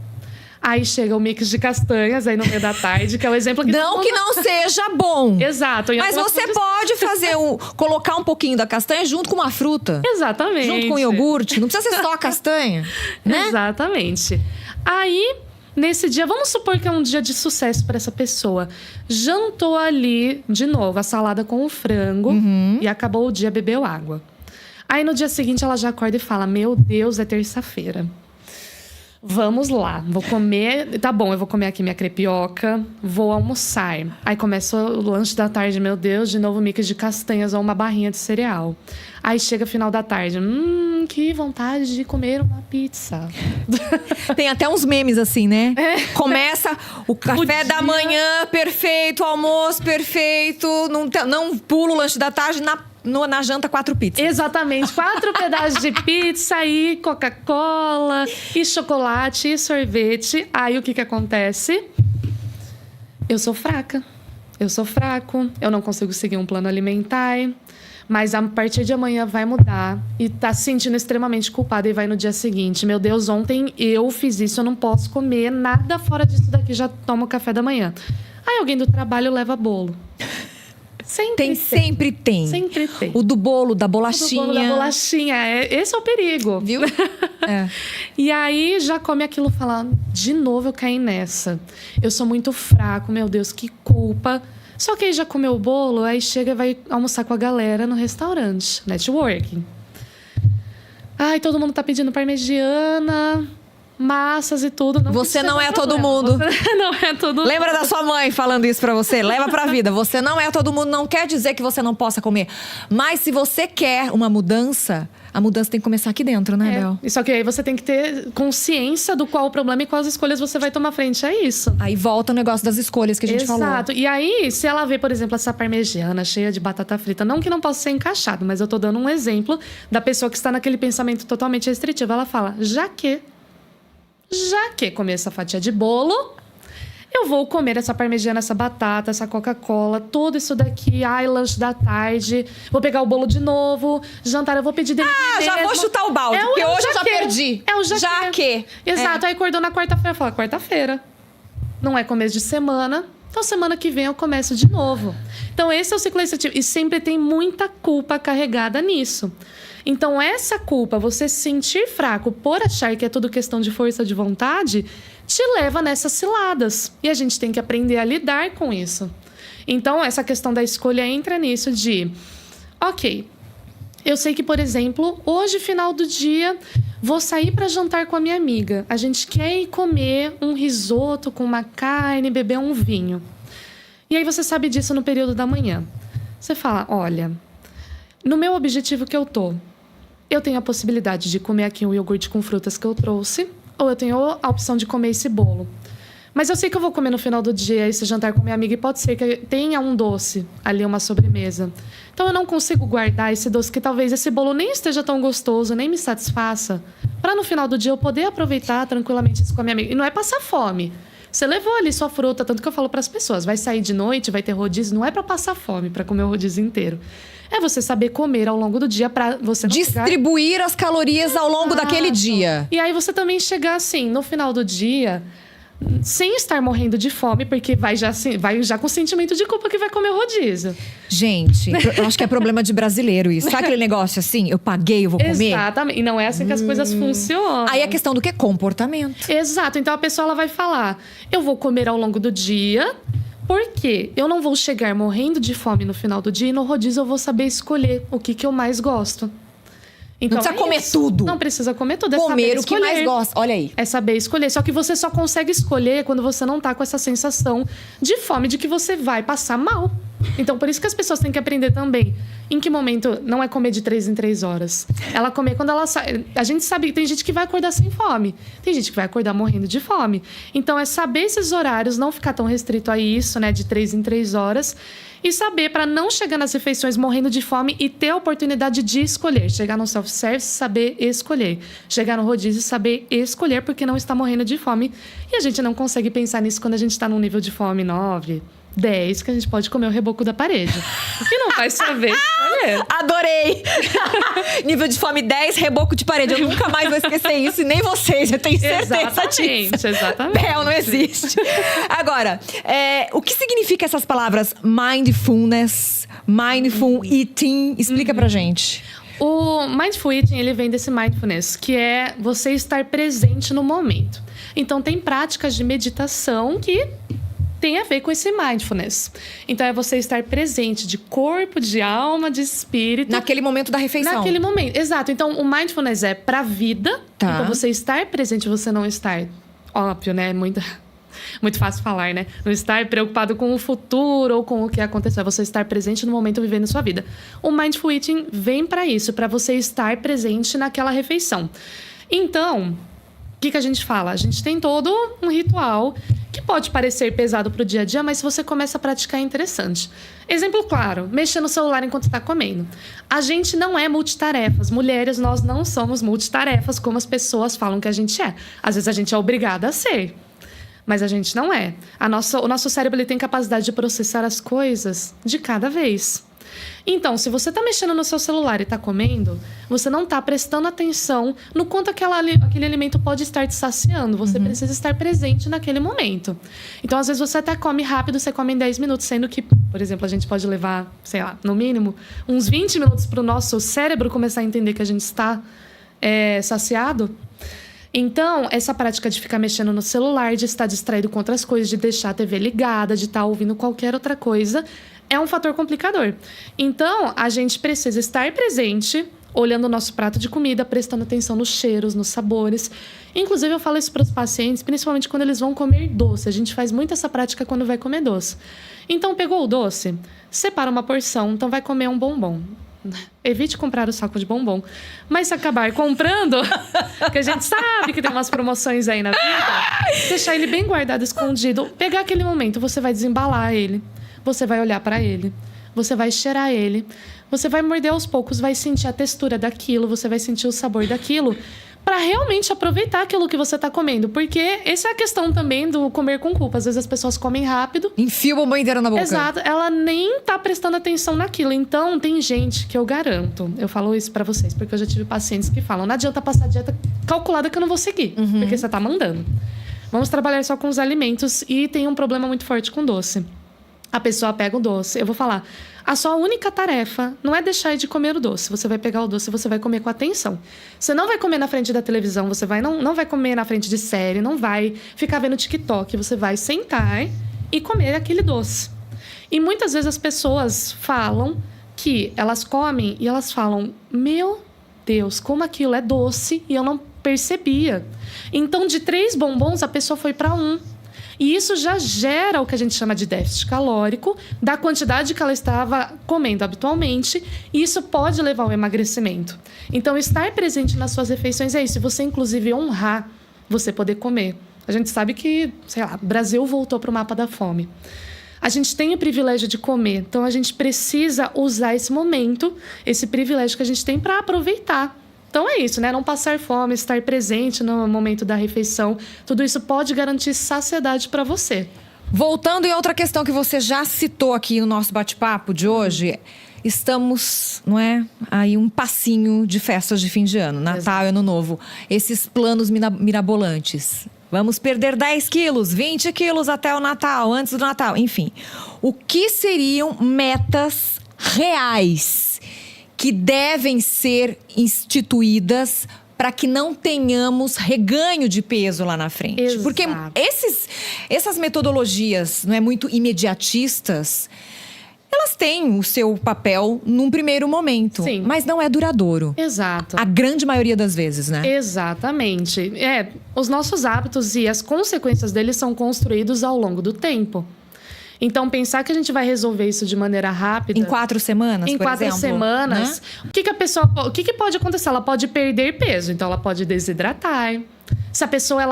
[SPEAKER 2] Aí chega o mix de castanhas aí no meio da tarde, que é o exemplo que...
[SPEAKER 1] Não que não seja bom.
[SPEAKER 2] Exato.
[SPEAKER 1] Mas você pode fazer colocar um pouquinho da castanha junto com uma fruta.
[SPEAKER 2] Exatamente.
[SPEAKER 1] Junto com o iogurte. Não precisa ser só a castanha, né?
[SPEAKER 2] Exatamente. Aí, nesse dia, vamos supor que é um dia de sucesso para essa pessoa. Jantou ali, de novo, a salada com o frango e acabou o dia, bebeu água. Aí, no dia seguinte, ela já acorda e fala, meu Deus, é terça-feira. Vamos lá, vou comer. Tá bom, eu vou comer aqui minha crepioca, vou almoçar. Aí começa o lanche da tarde, meu Deus, de novo mix de castanhas ou uma barrinha de cereal. Aí chega final da tarde, que vontade de comer uma pizza.
[SPEAKER 1] Tem até uns memes assim, né? Começa o café da manhã perfeito, almoço perfeito, não pulo o lanche da tarde, na janta 4 pizzas.
[SPEAKER 2] Exatamente, 4 pedaços de pizza e Coca-Cola, e chocolate, e sorvete. Aí o que acontece? Eu sou fraca, eu sou fraco, eu não consigo seguir um plano alimentar. Mas a partir de amanhã vai mudar. E tá se sentindo extremamente culpada. E vai no dia seguinte. Meu Deus, ontem eu fiz isso. Eu não posso comer nada fora disso daqui. Já tomo café da manhã. Aí alguém do trabalho leva bolo.
[SPEAKER 1] Sempre tem.
[SPEAKER 2] Sempre tem.
[SPEAKER 1] O do bolo, da bolachinha.
[SPEAKER 2] O do bolo, da bolachinha. Esse é o perigo.
[SPEAKER 1] Viu?
[SPEAKER 2] E aí já come aquilo, fala, de novo eu caí nessa. Eu sou muito fraco, meu Deus, que culpa. Só que aí já comeu o bolo, aí chega e vai almoçar com a galera no restaurante. Networking. Ai, todo mundo tá pedindo parmegiana, massas e tudo.
[SPEAKER 1] Você não é todo mundo.
[SPEAKER 2] Você não é todo mundo.
[SPEAKER 1] Lembra da sua mãe falando isso pra você? Leva pra vida. Você não é todo mundo, não quer dizer que você não possa comer. Mas se você quer uma mudança, a mudança tem que começar aqui dentro, né, Bel?
[SPEAKER 2] Só que aí você tem que ter consciência do qual o problema e quais escolhas você vai tomar frente a isso.
[SPEAKER 1] Aí volta o negócio das escolhas que a gente falou.
[SPEAKER 2] Exato. E aí, se ela vê, por exemplo, essa parmegiana cheia de batata frita, não que não possa ser encaixado, mas eu tô dando um exemplo da pessoa que está naquele pensamento totalmente restritivo. Ela fala, já que comer essa fatia de bolo, eu vou comer essa parmegiana, essa batata, essa Coca-Cola, tudo isso daqui, lanche da tarde, vou pegar o bolo de novo, jantar eu vou pedir dele mesmo.
[SPEAKER 1] Já vou chutar o balde, porque hoje eu já perdi.
[SPEAKER 2] É o já que. Exato, aí acordou na quarta-feira, fala, quarta-feira, não é começo de semana, então semana que vem eu começo de novo. Então esse é o ciclo restritivo, e sempre tem muita culpa carregada nisso. Então, essa culpa, você se sentir fraco por achar que é tudo questão de força de vontade, te leva nessas ciladas. E a gente tem que aprender a lidar com isso. Então, essa questão da escolha entra nisso de... Ok, eu sei que, por exemplo, hoje, final do dia, vou sair para jantar com a minha amiga. A gente quer ir comer um risoto com uma carne, beber um vinho. E aí você sabe disso no período da manhã. Você fala, olha, no meu objetivo que eu tô... Eu tenho a possibilidade de comer aqui um iogurte com frutas que eu trouxe, ou eu tenho a opção de comer esse bolo. Mas eu sei que eu vou comer no final do dia esse jantar com minha amiga e pode ser que tenha um doce ali, uma sobremesa. Então eu não consigo guardar esse doce, que talvez esse bolo nem esteja tão gostoso, nem me satisfaça, para no final do dia eu poder aproveitar tranquilamente isso com a minha amiga. E não é passar fome. Você levou ali sua fruta, tanto que eu falo para as pessoas, vai sair de noite, vai ter rodízio, não é para passar fome, para comer o rodízio inteiro. É você saber comer ao longo do dia para você não
[SPEAKER 1] distribuir as calorias ao longo daquele dia.
[SPEAKER 2] E aí você também chegar assim, no final do dia, sem estar morrendo de fome, porque vai já com sentimento de culpa que vai comer o rodízio.
[SPEAKER 1] Gente, eu acho que é problema de brasileiro isso. Sabe aquele negócio assim, eu paguei, eu vou comer?
[SPEAKER 2] Exatamente. E não é assim que as coisas funcionam.
[SPEAKER 1] Aí a questão do que? Comportamento.
[SPEAKER 2] Exato. Então a pessoa ela vai falar, eu vou comer ao longo do dia... Porque eu não vou chegar morrendo de fome no final do dia e no rodízio eu vou saber escolher o que eu mais gosto. Então,
[SPEAKER 1] não precisa comer tudo.
[SPEAKER 2] Não precisa comer tudo. É
[SPEAKER 1] comer o que mais gosta. Olha aí.
[SPEAKER 2] É saber escolher. Só que você só consegue escolher quando você não tá com essa sensação de fome, de que você vai passar mal. Então, por isso que as pessoas têm que aprender também. Em que momento não é comer de 3 em 3 horas. Ela comer quando ela sai. A gente sabe que tem gente que vai acordar sem fome. Tem gente que vai acordar morrendo de fome. Então, é saber esses horários, não ficar tão restrito a isso, né? De 3 em 3 horas. E saber para não chegar nas refeições morrendo de fome e ter a oportunidade de escolher. Chegar no self-service, saber escolher. Chegar no rodízio, saber escolher, porque não está morrendo de fome. E a gente não consegue pensar nisso quando a gente está num nível de fome 9, 10, que a gente pode comer o reboco da parede. E não vai saber escolher.
[SPEAKER 1] Adorei! Nível de fome 10, reboco de parede. Eu nunca mais vou esquecer isso, e nem vocês, eu tenho certeza disso.
[SPEAKER 2] Exatamente.
[SPEAKER 1] Bel, não existe. Agora, o que significa essas palavras mindfulness, mindful eating? Explica pra gente.
[SPEAKER 2] O mindful eating, ele vem desse mindfulness, que é você estar presente no momento. Então, tem práticas de meditação que tem a ver com esse mindfulness. Então, é você estar presente de corpo, de alma, de espírito.
[SPEAKER 1] Naquele momento da refeição.
[SPEAKER 2] Naquele momento, exato. Então, o mindfulness é pra vida.
[SPEAKER 1] Tá.
[SPEAKER 2] Então, você estar presente, você não estar... Óbvio, né? Muito fácil falar, né? Não estar preocupado com o futuro ou com o que aconteceu. É você estar presente no momento vivendo a sua vida. O Mindful Eating vem pra isso, pra você estar presente naquela refeição. Então... O que a gente fala? A gente tem todo um ritual que pode parecer pesado pro dia a dia, mas se você começa a praticar é interessante. Exemplo claro, mexer no celular enquanto está comendo. A gente não é multitarefas. Mulheres, nós não somos multitarefas como as pessoas falam que a gente é. Às vezes a gente é obrigada a ser, mas a gente não é. O nosso cérebro ele tem capacidade de processar as coisas de cada vez. Então, se você está mexendo no seu celular e está comendo, você não está prestando atenção no quanto aquele alimento pode estar te saciando. Você precisa estar presente naquele momento. Então, às vezes, você até come rápido, você come em 10 minutos, sendo que, por exemplo, a gente pode levar, sei lá, no mínimo, uns 20 minutos para o nosso cérebro começar a entender que a gente está saciado. Então, essa prática de ficar mexendo no celular, de estar distraído com outras coisas, de deixar a TV ligada, de estar ouvindo qualquer outra coisa, é um fator complicador. Então, a gente precisa estar presente, olhando o nosso prato de comida, prestando atenção nos cheiros, nos sabores. Inclusive, eu falo isso para os pacientes, principalmente quando eles vão comer doce. A gente faz muito essa prática quando vai comer doce. Então, pegou o doce, separa uma porção, então vai comer um bombom. Evite comprar o saco de bombom. Mas se acabar comprando, que a gente sabe que tem umas promoções aí na vida, deixar ele bem guardado, escondido. Pegar aquele momento, você vai desembalar ele. Você vai olhar para ele. Você vai cheirar ele. Você vai morder aos poucos, vai sentir a textura daquilo, você vai sentir o sabor daquilo, para realmente aproveitar aquilo que você está comendo. Porque essa é a questão também do comer com culpa. Às vezes as pessoas comem rápido.
[SPEAKER 1] Enfia o bombom inteiro na boca.
[SPEAKER 2] Exato. Ela nem tá prestando atenção naquilo. Então, tem gente que eu garanto. Eu falo isso para vocês, porque eu já tive pacientes que falam: não adianta passar dieta calculada que eu não vou seguir. Porque você tá mandando. Vamos trabalhar só com os alimentos. E tem um problema muito forte com doce. A pessoa pega o doce. Eu vou falar... A sua única tarefa não é deixar de comer o doce. Você vai pegar o doce e você vai comer com atenção. Você não vai comer na frente da televisão, você não vai comer na frente de série, não vai ficar vendo TikTok. Você vai sentar e comer aquele doce. E muitas vezes as pessoas falam que elas comem e elas falam: meu Deus, como aquilo é doce e eu não percebia. Então, de 3 bombons, a pessoa foi para 1. E isso já gera o que a gente chama de déficit calórico, da quantidade que ela estava comendo habitualmente, e isso pode levar ao emagrecimento. Então, estar presente nas suas refeições é isso. Você, inclusive, honrar você poder comer. A gente sabe que, sei lá, o Brasil voltou para o mapa da fome. A gente tem o privilégio de comer, então a gente precisa usar esse momento, esse privilégio que a gente tem para aproveitar. Então é isso, né? Não passar fome, estar presente no momento da refeição. Tudo isso pode garantir saciedade para você.
[SPEAKER 1] Voltando em outra questão que você já citou aqui no nosso bate-papo de hoje, estamos, não é? Aí um passinho de festas de fim de ano, Natal e Ano Novo. Esses planos mirabolantes. Vamos perder 10 quilos, 20 quilos até o Natal, antes do Natal. Enfim, o que seriam metas reais que devem ser instituídas para que não tenhamos reganho de peso lá na frente?
[SPEAKER 2] Exato.
[SPEAKER 1] Porque essas metodologias, não é, muito imediatistas, elas têm o seu papel num primeiro momento.
[SPEAKER 2] Sim.
[SPEAKER 1] Mas não é duradouro.
[SPEAKER 2] Exato.
[SPEAKER 1] A grande maioria das vezes, né?
[SPEAKER 2] Exatamente. Os nossos hábitos e as consequências deles são construídos ao longo do tempo. Então, pensar que a gente vai resolver isso de maneira rápida...
[SPEAKER 1] Em 4 semanas,
[SPEAKER 2] Em
[SPEAKER 1] por
[SPEAKER 2] 4
[SPEAKER 1] exemplo,
[SPEAKER 2] semanas.
[SPEAKER 1] Né?
[SPEAKER 2] O que pode acontecer? Ela pode perder peso. Então, ela pode desidratar. Se a pessoa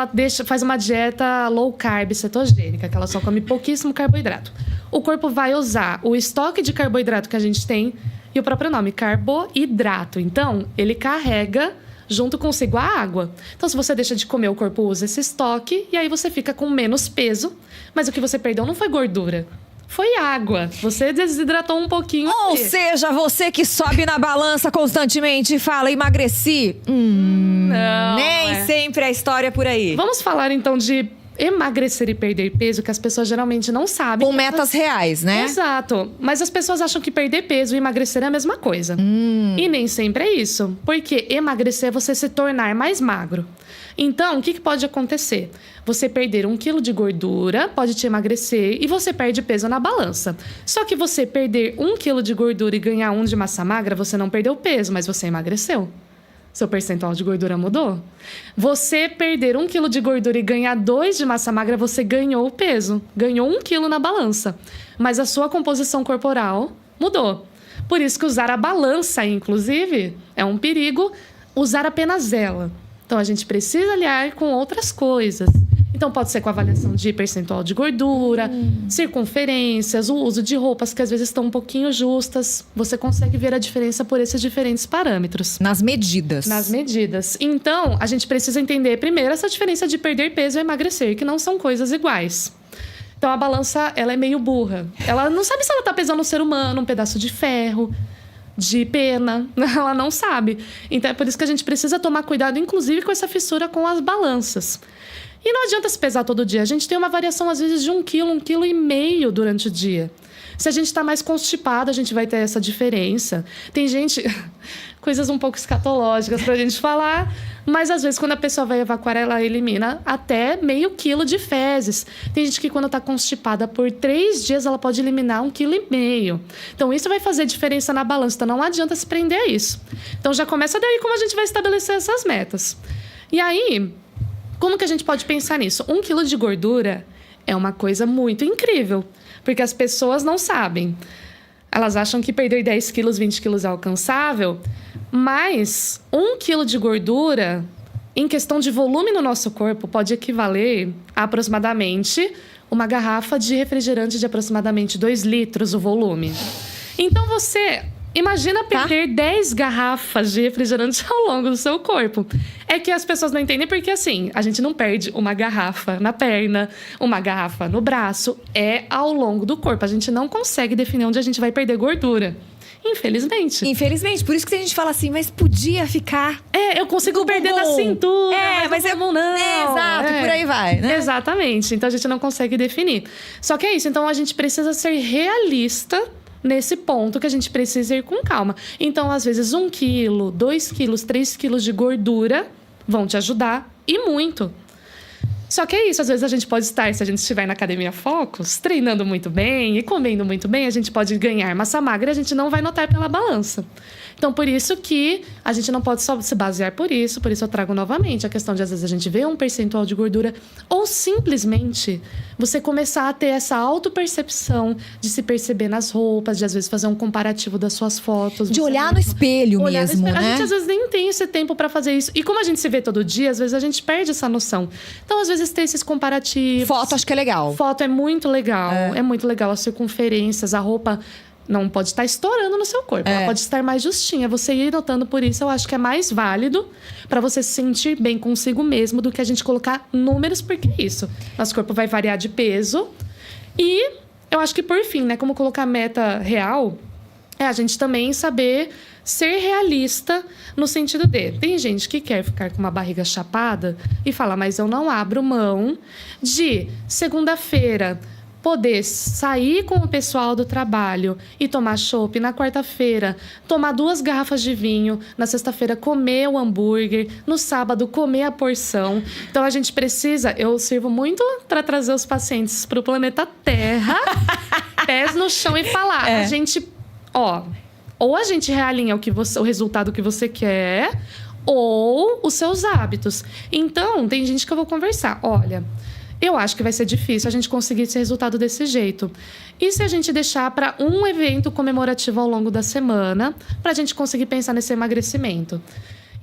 [SPEAKER 2] faz uma dieta low carb, cetogênica, que ela só come pouquíssimo carboidrato, o corpo vai usar o estoque de carboidrato que a gente tem e o próprio nome, carboidrato. Então, ele carrega junto consigo a água. Então, se você deixa de comer, o corpo usa esse estoque e aí você fica com menos peso. Mas o que você perdeu não foi gordura, foi água. Você desidratou um pouquinho.
[SPEAKER 1] Ou seja, você que sobe na balança constantemente e fala: emagreci.
[SPEAKER 2] Não,
[SPEAKER 1] nem sempre a história é por aí.
[SPEAKER 2] Vamos falar então de emagrecer e perder peso, que as pessoas geralmente não sabem.
[SPEAKER 1] Com metas reais, né?
[SPEAKER 2] Exato. Mas as pessoas acham que perder peso e emagrecer é a mesma coisa. E nem sempre é isso. Porque emagrecer é você se tornar mais magro. Então, o que pode acontecer? Você perder 1 quilo de gordura pode te emagrecer e você perde peso na balança. Só que você perder 1 quilo de gordura e ganhar 1 de massa magra, você não perdeu peso, mas você emagreceu. Seu percentual de gordura mudou. Você perder 1 quilo de gordura e ganhar 2 de massa magra, você ganhou o peso. Ganhou 1 quilo na balança. Mas a sua composição corporal mudou. Por isso que usar a balança, inclusive, é um perigo usar apenas ela. Então, a gente precisa aliar com outras coisas. Então, pode ser com avaliação de percentual de gordura, circunferências, o uso de roupas que às vezes estão um pouquinho justas. Você consegue ver a diferença por esses diferentes parâmetros.
[SPEAKER 1] Nas medidas.
[SPEAKER 2] Nas medidas. Então, a gente precisa entender primeiro essa diferença de perder peso e emagrecer, que não são coisas iguais. Então, a balança, ela é meio burra. Ela não sabe se ela está pesando um ser humano, um pedaço de ferro, de pena. Ela não sabe. Então, é por isso que a gente precisa tomar cuidado, inclusive, com essa fissura com as balanças. E não adianta se pesar todo dia. A gente tem uma variação, às vezes, de 1 quilo, 1,5 quilo durante o dia. Se a gente está mais constipado, a gente vai ter essa diferença. Tem gente... Coisas um pouco escatológicas pra gente falar. Mas, às vezes, quando a pessoa vai evacuar, ela elimina até meio quilo de fezes. Tem gente que, quando está constipada por 3 dias, ela pode eliminar 1,5 quilo. Então, isso vai fazer diferença na balança. Então, não adianta se prender a isso. Então, já começa daí como a gente vai estabelecer essas metas. E aí... Como que a gente pode pensar nisso? 1 quilo de gordura é uma coisa muito incrível, porque as pessoas não sabem. Elas acham que perder 10 quilos, 20 quilos é alcançável, mas 1 quilo de gordura, em questão de volume no nosso corpo, pode equivaler a aproximadamente uma garrafa de refrigerante de aproximadamente 2 litros o volume. Então, você... Imagina perder 10 garrafas de refrigerante ao longo do seu corpo. É que as pessoas não entendem porque, assim, a gente não perde uma garrafa na perna, uma garrafa no braço. É ao longo do corpo. A gente não consegue definir onde a gente vai perder gordura. Infelizmente.
[SPEAKER 1] Infelizmente. Por isso que a gente fala assim, mas podia ficar...
[SPEAKER 2] eu consigo perder na cintura. Mas eu não.
[SPEAKER 1] Exato, por aí vai, né?
[SPEAKER 2] Exatamente. Então, a gente não consegue definir. Só que é isso. Então, a gente precisa ser realista... nesse ponto que a gente precisa ir com calma. Então, às vezes, 1 quilo, 2 quilos, 3 quilos de gordura vão te ajudar e muito. Só que é isso, às vezes a gente pode estar, se a gente estiver na Academia Focus, treinando muito bem e comendo muito bem, a gente pode ganhar massa magra e a gente não vai notar pela balança. Então, por isso que a gente não pode só se basear por isso eu trago novamente a questão de, às vezes, a gente vê um percentual de gordura ou simplesmente você começar a ter essa autopercepção de se perceber nas roupas, de, às vezes, fazer um comparativo das suas fotos.
[SPEAKER 1] De olhar no espelho mesmo, né?
[SPEAKER 2] A gente, às vezes, nem tem esse tempo para fazer isso. E como a gente se vê todo dia, às vezes, a gente perde essa noção. Então, às vezes, ter esses comparativos.
[SPEAKER 1] Foto, acho que é legal.
[SPEAKER 2] Foto é muito legal. É muito legal. As circunferências, a roupa... não pode estar estourando no seu corpo. Ela pode estar mais justinha. Você ir notando por isso, eu acho que é mais válido para você se sentir bem consigo mesmo do que a gente colocar números, porque é isso. Nosso corpo vai variar de peso. E eu acho que, por fim, né, como colocar meta real, é a gente também saber ser realista no sentido de... Tem gente que quer ficar com uma barriga chapada e fala, mas eu não abro mão de segunda-feira... poder sair com o pessoal do trabalho e tomar chopp, na quarta-feira tomar 2 garrafas de vinho, na sexta-feira comer o hambúrguer, no sábado comer a porção. Então a gente precisa, eu sirvo muito para trazer os pacientes para o planeta Terra, pés no chão e falar, a gente, ou a gente realinha o resultado que você quer, ou os seus hábitos. Então, tem gente que eu vou conversar, olha... Eu acho que vai ser difícil a gente conseguir esse resultado desse jeito. E se a gente deixar para um evento comemorativo ao longo da semana, para a gente conseguir pensar nesse emagrecimento?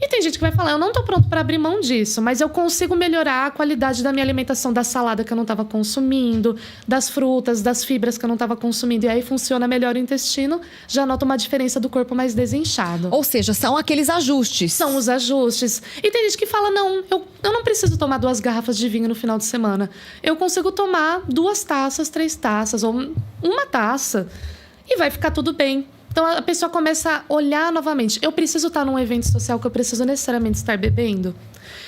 [SPEAKER 2] E tem gente que vai falar, eu não estou pronto para abrir mão disso, mas eu consigo melhorar a qualidade da minha alimentação, da salada que eu não estava consumindo, das frutas, das fibras que eu não estava consumindo. E aí funciona melhor o intestino, já noto uma diferença do corpo mais desinchado.
[SPEAKER 1] Ou seja, são aqueles ajustes.
[SPEAKER 2] São os ajustes. E tem gente que fala, não, eu não preciso tomar 2 garrafas de vinho no final de semana. Eu consigo tomar 2 taças, 3 taças, ou 1 taça. E vai ficar tudo bem. Então, a pessoa começa a olhar novamente. Eu preciso estar num evento social que eu preciso necessariamente estar bebendo?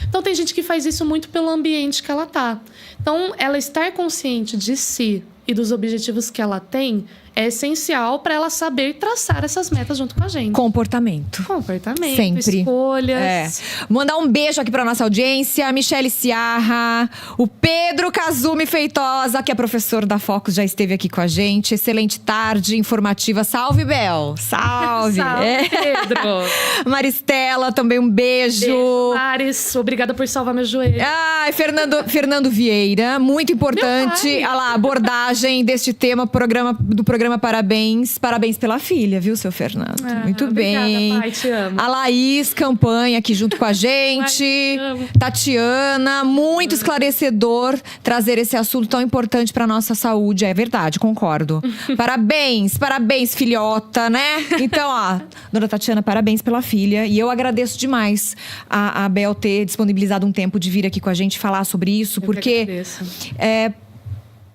[SPEAKER 2] Então, tem gente que faz isso muito pelo ambiente que ela tá. Então, ela estar consciente de si e dos objetivos que ela tem é essencial para ela saber traçar essas metas junto com a gente.
[SPEAKER 1] Comportamento. Sempre.
[SPEAKER 2] Escolhas.
[SPEAKER 1] Mandar um beijo aqui pra nossa audiência. Michele Ciarra, o Pedro Kazumi Feitosa, que é professor da Focus, já esteve aqui com a gente. Excelente tarde, informativa. Salve, Bel! Salve!
[SPEAKER 2] Salve, Pedro!
[SPEAKER 1] Maristela, também um beijo.
[SPEAKER 2] Beijo, Maris. Obrigada por salvar meu joelho.
[SPEAKER 1] Ai, Fernando Vieira, muito importante. Olha lá, a abordagem deste tema do programa Parabéns. Parabéns pela filha, viu, seu Fernando? Muito
[SPEAKER 2] obrigada,
[SPEAKER 1] bem.
[SPEAKER 2] pai, te amo.
[SPEAKER 1] A Laís Campanha aqui junto com a gente. Tatiana, muito esclarecedor trazer esse assunto tão importante pra nossa saúde. É verdade, concordo. Parabéns, filhota, né? Então, ó, dona Tatiana, parabéns pela filha. E eu agradeço demais a Bel ter disponibilizado um tempo de vir aqui com a gente falar sobre isso, porque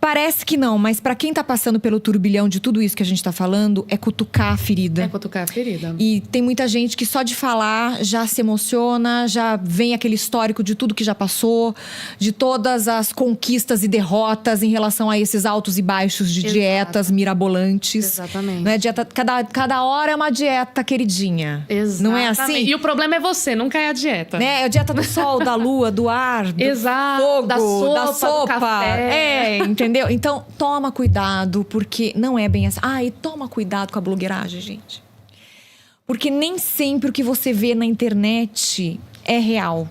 [SPEAKER 1] parece que não, mas pra quem tá passando pelo turbilhão de tudo isso que a gente tá falando, é cutucar a ferida.
[SPEAKER 2] É cutucar a ferida.
[SPEAKER 1] E tem muita gente que só de falar já se emociona, já vem aquele histórico de tudo que já passou, de todas as conquistas e derrotas em relação a esses altos e baixos de dietas mirabolantes.
[SPEAKER 2] Exatamente.
[SPEAKER 1] Não é dieta, cada hora é uma dieta queridinha.
[SPEAKER 2] Exatamente.
[SPEAKER 1] Não é assim?
[SPEAKER 2] E o problema é você, nunca é a dieta.
[SPEAKER 1] Né? É a dieta do sol, da lua, do ar, do fogo, da sopa.
[SPEAKER 2] do café.
[SPEAKER 1] Entendeu? Então, toma cuidado, porque não é bem assim. E toma cuidado com a blogueiragem, gente. Porque nem sempre o que você vê na internet é real.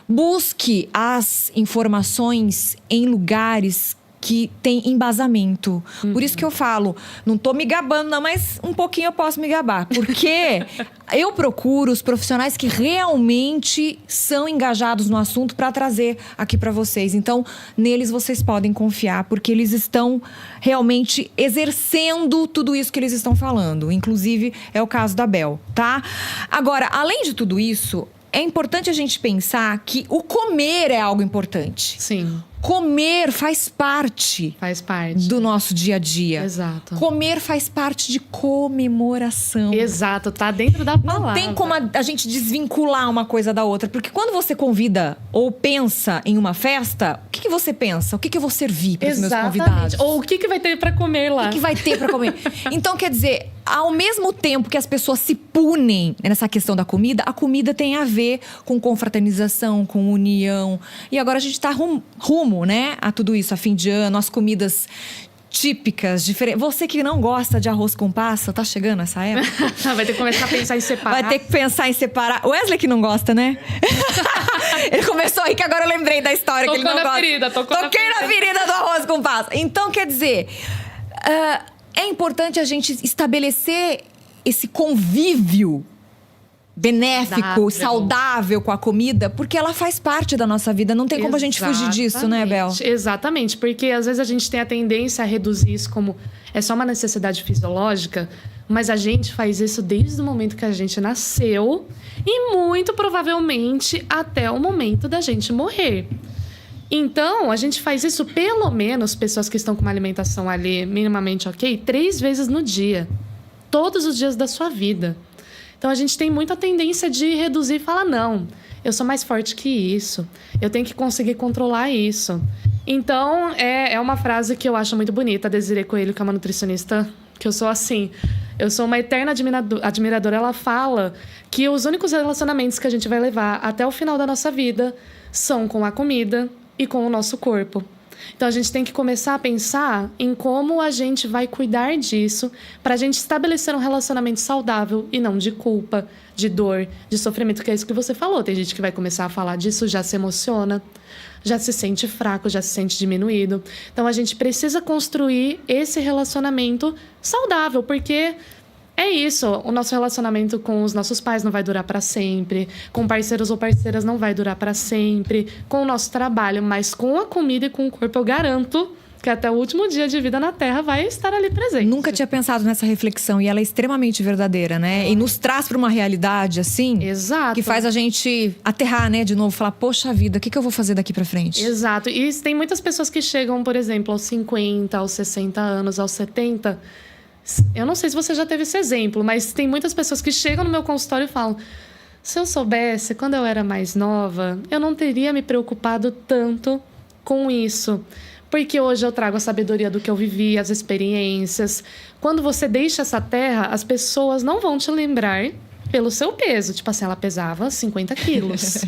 [SPEAKER 1] Busque as informações em lugares que tem embasamento. Por isso que eu falo, não tô me gabando não, mas um pouquinho eu posso me gabar. Porque eu procuro os profissionais que realmente são engajados no assunto para trazer aqui para vocês. Então, neles vocês podem confiar, porque eles estão realmente exercendo tudo isso que eles estão falando. Inclusive, é o caso da Bel, tá? Agora, além de tudo isso, é importante a gente pensar que o comer é algo importante.
[SPEAKER 2] Sim.
[SPEAKER 1] Comer faz parte do nosso dia a dia.
[SPEAKER 2] Exato.
[SPEAKER 1] Comer faz parte de comemoração.
[SPEAKER 2] Exato, tá dentro da palavra.
[SPEAKER 1] Não tem como a gente desvincular uma coisa da outra. Porque quando você convida ou pensa em uma festa, o que você pensa? O que eu vou servir para os meus convidados?
[SPEAKER 2] Ou o que vai ter para comer lá?
[SPEAKER 1] O que vai ter para comer? Então, quer dizer, ao mesmo tempo que as pessoas se punem nessa questão da comida, a comida tem a ver com confraternização, com união. E agora a gente tá rumo, né, a tudo isso, a fim de ano, as comidas típicas, diferentes. Você que não gosta de arroz com passa, tá chegando essa época?
[SPEAKER 2] Vai ter que começar a pensar em separar.
[SPEAKER 1] Vai ter que pensar em separar. O Wesley que não gosta, né? Ele começou aí, que agora eu lembrei da história que ele não gosta. Toquei na ferida do arroz com passa. Então, quer dizer, é importante a gente estabelecer esse convívio benéfico, saudável com a comida, porque ela faz parte da nossa vida. Não tem como a gente fugir disso, né, Bel?
[SPEAKER 2] Exatamente, porque às vezes a gente tem a tendência a reduzir isso como é só uma necessidade fisiológica, mas a gente faz isso desde o momento que a gente nasceu e muito provavelmente até o momento da gente morrer. Então, a gente faz isso pelo menos, pessoas que estão com uma alimentação ali minimamente ok, 3 vezes no dia. Todos os dias da sua vida. Então, a gente tem muita tendência de reduzir e falar, não, eu sou mais forte que isso. Eu tenho que conseguir controlar isso. Então, é uma frase que eu acho muito bonita. A Desiree Coelho, que é uma nutricionista, que eu sou assim. Eu sou uma eterna admiradora. Ela fala que os únicos relacionamentos que a gente vai levar até o final da nossa vida são com a comida e com o nosso corpo. Então, a gente tem que começar a pensar em como a gente vai cuidar disso para a gente estabelecer um relacionamento saudável e não de culpa, de dor, de sofrimento, que é isso que você falou. Tem gente que vai começar a falar disso, já se emociona, já se sente fraco, já se sente diminuído. Então, a gente precisa construir esse relacionamento saudável, porque é isso, o nosso relacionamento com os nossos pais não vai durar para sempre, com parceiros ou parceiras não vai durar para sempre, com o nosso trabalho, mas com a comida e com o corpo eu garanto que até o último dia de vida na Terra vai estar ali presente.
[SPEAKER 1] Nunca tinha pensado nessa reflexão e ela é extremamente verdadeira, né? E nos traz para uma realidade assim,
[SPEAKER 2] exato,
[SPEAKER 1] que faz a gente aterrar, né, de novo, falar, poxa vida, o que eu vou fazer daqui para frente?
[SPEAKER 2] Exato, e tem muitas pessoas que chegam, por exemplo, aos 50, aos 60 anos, aos 70... Eu não sei se você já teve esse exemplo, mas tem muitas pessoas que chegam no meu consultório e falam, Se eu soubesse, quando eu era mais nova, eu não teria me preocupado tanto com isso. Porque hoje eu trago a sabedoria do que eu vivi, as experiências. Quando você deixa essa terra, as pessoas não vão te lembrar pelo seu peso. Tipo assim, ela pesava 50 quilos.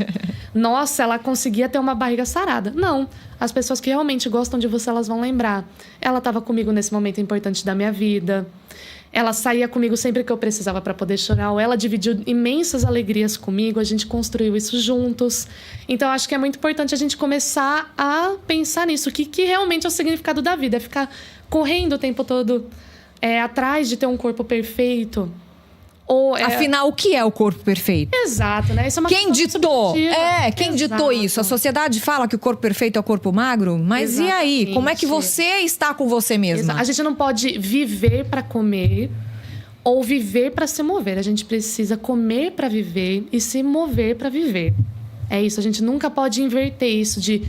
[SPEAKER 2] Nossa, ela conseguia ter uma barriga sarada. Não. As pessoas que realmente gostam de você, elas vão lembrar. Ela estava comigo nesse momento importante da minha vida. Ela saía comigo sempre que eu precisava para poder chorar. Ou ela dividiu imensas alegrias comigo. A gente construiu isso juntos. Então, acho que é muito importante a gente começar a pensar nisso. O que realmente é o significado da vida? É ficar correndo o tempo todo atrás de ter um corpo perfeito.
[SPEAKER 1] Afinal, o que é o corpo perfeito?
[SPEAKER 2] Exato, né? Isso é uma
[SPEAKER 1] quem ditou? Quem ditou
[SPEAKER 2] Exato.
[SPEAKER 1] isso? A sociedade fala que o corpo perfeito é o corpo magro? Mas
[SPEAKER 2] Exatamente.
[SPEAKER 1] E aí? Como é que você está com você mesma?
[SPEAKER 2] A gente não pode viver para comer ou viver para se mover. A gente precisa comer para viver e se mover para viver. É isso, a gente nunca pode inverter isso de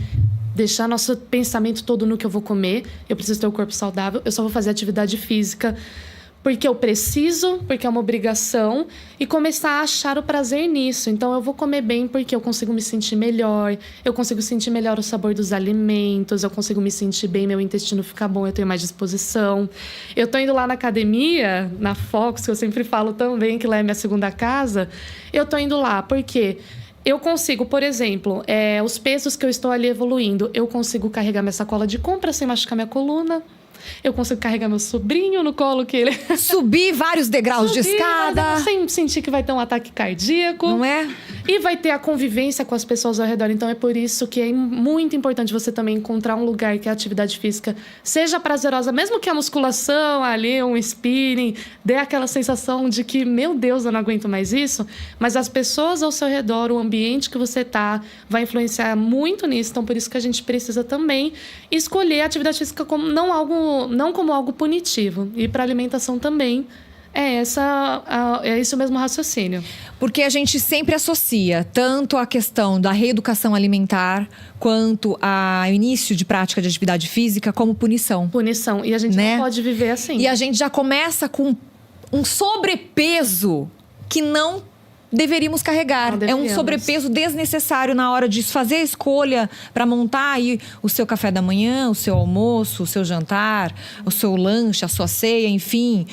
[SPEAKER 2] deixar nosso pensamento todo no que eu vou comer. Eu preciso ter um corpo saudável, eu só vou fazer atividade física porque eu preciso, porque é uma obrigação, e começar a achar o prazer nisso. Então, eu vou comer bem porque eu consigo me sentir melhor, eu consigo sentir melhor o sabor dos alimentos, eu consigo me sentir bem, meu intestino fica bom, eu tenho mais disposição. Eu tô indo lá na academia, na Fox, que eu sempre falo também, que lá é minha segunda casa. Eu tô indo lá porque eu consigo, por exemplo, os pesos que eu estou ali evoluindo, eu consigo carregar minha sacola de compra sem machucar minha coluna. Eu consigo carregar meu sobrinho no colo, que ele...
[SPEAKER 1] Subir vários degraus de escada.
[SPEAKER 2] Sem sentir que vai ter um ataque cardíaco.
[SPEAKER 1] Não é?
[SPEAKER 2] E vai ter a convivência com as pessoas ao redor. Então, é por isso que é muito importante você também encontrar um lugar que a atividade física seja prazerosa. Mesmo que a musculação ali, um spinning, dê aquela sensação de que, meu Deus, eu não aguento mais isso. Mas as pessoas ao seu redor, o ambiente que você tá, vai influenciar muito nisso. Então, por isso que a gente precisa também escolher a atividade física como não como algo punitivo. E para alimentação também é esse o mesmo raciocínio.
[SPEAKER 1] Porque a gente sempre associa tanto a questão da reeducação alimentar quanto ao início de prática de atividade física como punição.
[SPEAKER 2] Punição. E a gente não pode viver assim.
[SPEAKER 1] E a gente já começa com um sobrepeso que não deveríamos carregar. É um sobrepeso desnecessário na hora de fazer a escolha para montar aí o seu café da manhã, o seu almoço, o seu jantar, o seu lanche, a sua ceia, enfim.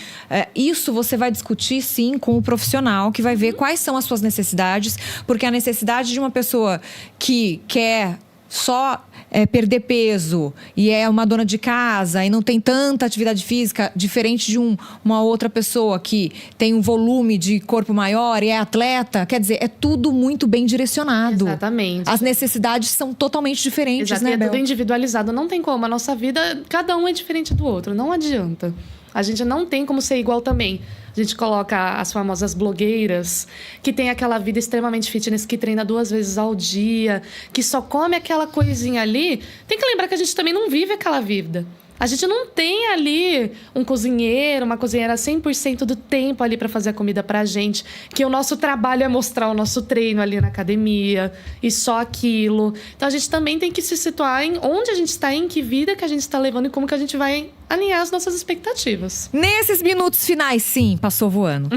[SPEAKER 1] Isso você vai discutir, sim, com o profissional que vai ver quais são as suas necessidades, porque a necessidade de uma pessoa que quer só perder peso e é uma dona de casa e não tem tanta atividade física, diferente de uma outra pessoa que tem um volume de corpo maior e é atleta, quer dizer, é tudo muito bem direcionado.
[SPEAKER 2] Exatamente.
[SPEAKER 1] As necessidades são totalmente diferentes,
[SPEAKER 2] Exato,
[SPEAKER 1] né,
[SPEAKER 2] é
[SPEAKER 1] Bel?
[SPEAKER 2] tudo individualizado. Não tem como. A nossa vida, cada um é diferente do outro. Não adianta. A gente não tem como ser igual também. A gente coloca as famosas blogueiras, que tem aquela vida extremamente fitness, que treina 2 vezes ao dia, que só come aquela coisinha ali. Tem que lembrar que a gente também não vive aquela vida. A gente não tem ali um cozinheiro, uma cozinheira 100% do tempo ali para fazer a comida pra gente. Que o nosso trabalho é mostrar o nosso treino ali na academia e só aquilo. Então a gente também tem que se situar em onde a gente está, em que vida que a gente está levando e como que a gente vai alinhar as nossas expectativas.
[SPEAKER 1] Nesses minutos finais, sim, passou voando.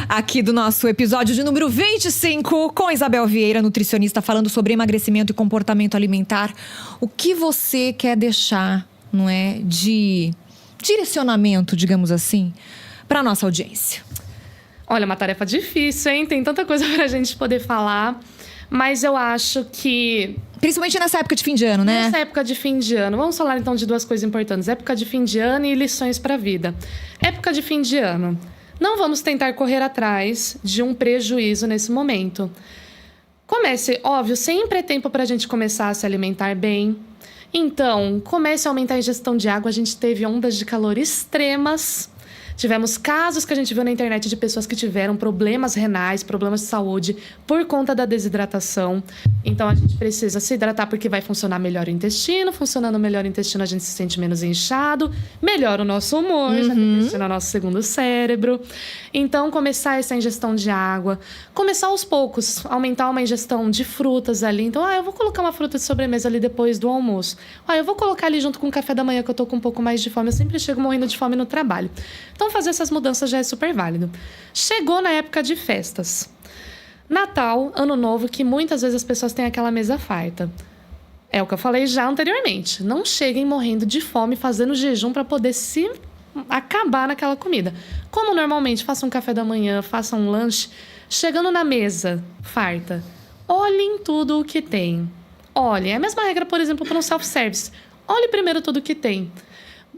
[SPEAKER 1] Aqui do nosso episódio de número 25, com Isabel Vieira, nutricionista, falando sobre emagrecimento e comportamento alimentar. O que você quer deixar, não é, de direcionamento, digamos assim, para nossa audiência?
[SPEAKER 2] Olha, uma tarefa difícil, hein? Tem tanta coisa pra gente poder falar. Mas eu acho que...
[SPEAKER 1] Principalmente nessa época de fim de ano, né?
[SPEAKER 2] Nessa época de fim de ano. Vamos falar, então, de 2 coisas importantes. Época de fim de ano e lições pra vida. Época de fim de ano. Não vamos tentar correr atrás de um prejuízo nesse momento. Comece, óbvio, sempre é tempo pra gente começar a se alimentar bem. Então, comece a aumentar a ingestão de água. A gente teve ondas de calor extremas. Tivemos casos que a gente viu na internet de pessoas que tiveram problemas renais, problemas de saúde por conta da desidratação. Então, a gente precisa se hidratar porque vai funcionar melhor o intestino. Funcionando melhor o intestino, a gente se sente menos inchado. Melhora o nosso humor, já que o intestino é o nosso segundo cérebro. Então, começar essa ingestão de água. Começar aos poucos, aumentar uma ingestão de frutas ali. Então, eu vou colocar uma fruta de sobremesa ali depois do almoço. Eu vou colocar ali junto com o café da manhã, que eu tô com um pouco mais de fome. Eu sempre chego morrendo de fome no trabalho. Então, fazer essas mudanças já é super válido. Chegou na época de festas. Natal, Ano Novo, que muitas vezes as pessoas têm aquela mesa farta. É o que eu falei já anteriormente. Não cheguem morrendo de fome, fazendo jejum para poder se acabar naquela comida. Como normalmente, faça um café da manhã, faça um lanche. Chegando na mesa farta, olhem tudo o que tem. Olhem. É a mesma regra, por exemplo, para um self-service. Olhe primeiro tudo o que tem.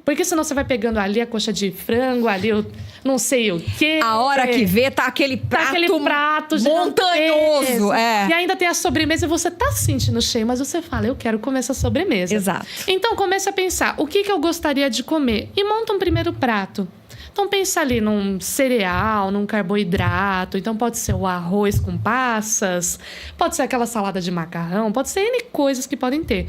[SPEAKER 2] Porque senão você vai pegando ali a coxa de frango, ali o não sei o quê.
[SPEAKER 1] A hora que vê, tá aquele prato montanhoso.
[SPEAKER 2] E ainda tem a sobremesa e você tá se sentindo cheio, mas você fala, eu quero comer essa sobremesa.
[SPEAKER 1] Exato.
[SPEAKER 2] Então comece a pensar, o que eu gostaria de comer? E monta um primeiro prato. Então pensa ali num cereal, num carboidrato. Então pode ser o arroz com passas, pode ser aquela salada de macarrão, pode ser N coisas que podem ter.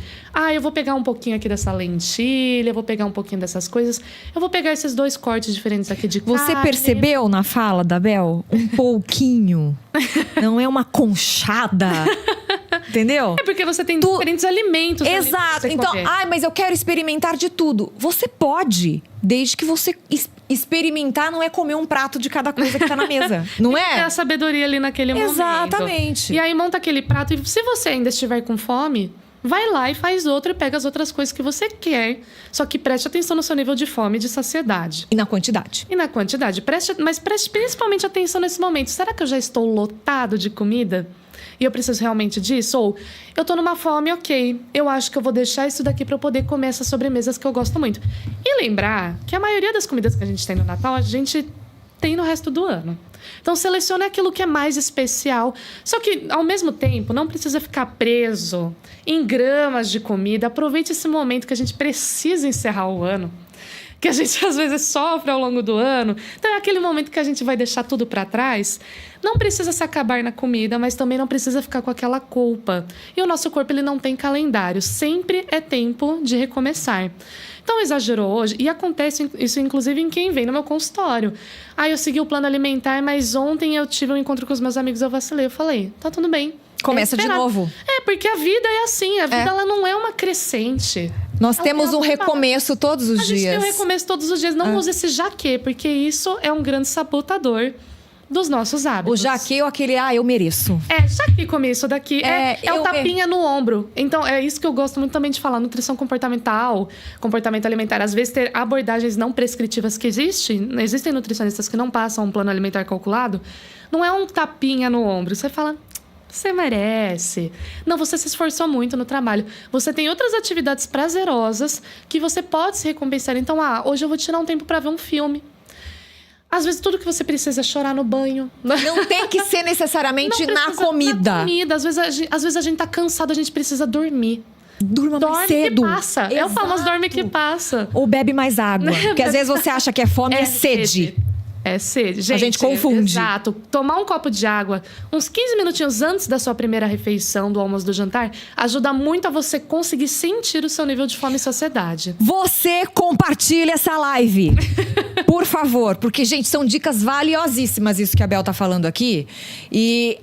[SPEAKER 2] Eu vou pegar um pouquinho aqui dessa lentilha, eu vou pegar um pouquinho dessas coisas. Eu vou pegar esses 2 cortes diferentes aqui de carne.
[SPEAKER 1] Você percebeu na fala da Bel? Um pouquinho. Não é uma conchada. Entendeu?
[SPEAKER 2] É porque você tem diferentes alimentos.
[SPEAKER 1] Exato. Então, mas eu quero experimentar de tudo. Você pode, desde que você experimentar não é comer um prato de cada coisa que tá na mesa. Não é?
[SPEAKER 2] É a sabedoria ali naquele momento.
[SPEAKER 1] Exatamente.
[SPEAKER 2] E aí monta aquele prato. E se você ainda estiver com fome, vai lá e faz outro e pega as outras coisas que você quer. Só que preste atenção no seu nível de fome e de saciedade.
[SPEAKER 1] E na quantidade.
[SPEAKER 2] Mas preste principalmente atenção nesse momento. Será que eu já estou lotado de comida? E eu preciso realmente disso? Ou eu tô numa fome, ok. Eu acho que eu vou deixar isso daqui pra eu poder comer essas sobremesas que eu gosto muito. E lembrar que a maioria das comidas que a gente tem no Natal, a gente tem no resto do ano. Então, selecione aquilo que é mais especial. Só que, ao mesmo tempo, não precisa ficar preso em gramas de comida. Aproveite esse momento que a gente precisa encerrar o ano. Que a gente, às vezes, sofre ao longo do ano. Então, é aquele momento que a gente vai deixar tudo para trás. Não precisa se acabar na comida, mas também não precisa ficar com aquela culpa. E o nosso corpo, ele não tem calendário. Sempre é tempo de recomeçar. Então, exagerou hoje. E acontece isso, inclusive, em quem vem no meu consultório. Eu segui o plano alimentar, mas ontem eu tive um encontro com os meus amigos, eu vacilei. Eu falei, tá tudo bem.
[SPEAKER 1] Começa de novo.
[SPEAKER 2] Porque a vida é assim. A vida, ela não é uma crescente.
[SPEAKER 1] Nós temos um recomeço todos os dias.
[SPEAKER 2] A gente tem um recomeço todos os dias. Não use esse jaquê, porque isso é um grande sabotador dos nossos hábitos.
[SPEAKER 1] O jaquê ou aquele, eu mereço.
[SPEAKER 2] Jaquê comer isso daqui. É o tapinha no ombro. Então, é isso que eu gosto muito também de falar. Nutrição comportamental, comportamento alimentar. Às vezes, ter abordagens não prescritivas que existem nutricionistas que não passam um plano alimentar calculado. Não é um tapinha no ombro. Você fala... Você merece. Não, você se esforçou muito no trabalho. Você tem outras atividades prazerosas que você pode se recompensar. Então, hoje eu vou tirar um tempo para ver um filme. Às vezes, tudo que você precisa é chorar no banho.
[SPEAKER 1] Não tem que ser necessariamente na comida.
[SPEAKER 2] Às vezes a gente tá cansado, a gente precisa dormir.
[SPEAKER 1] Dorme mais cedo.
[SPEAKER 2] Que passa.
[SPEAKER 1] Exato.
[SPEAKER 2] É o famoso dorme que passa.
[SPEAKER 1] Ou bebe mais água. Porque às vezes você acha que é fome, é sede.
[SPEAKER 2] É sede.
[SPEAKER 1] A gente confunde.
[SPEAKER 2] Exato. Tomar um copo de água uns 15 minutinhos antes da sua primeira refeição, do almoço, do jantar, ajuda muito a você conseguir sentir o seu nível de fome e saciedade.
[SPEAKER 1] Você compartilha essa live. Por favor. Porque, gente, são dicas valiosíssimas isso que a Bel tá falando aqui. E...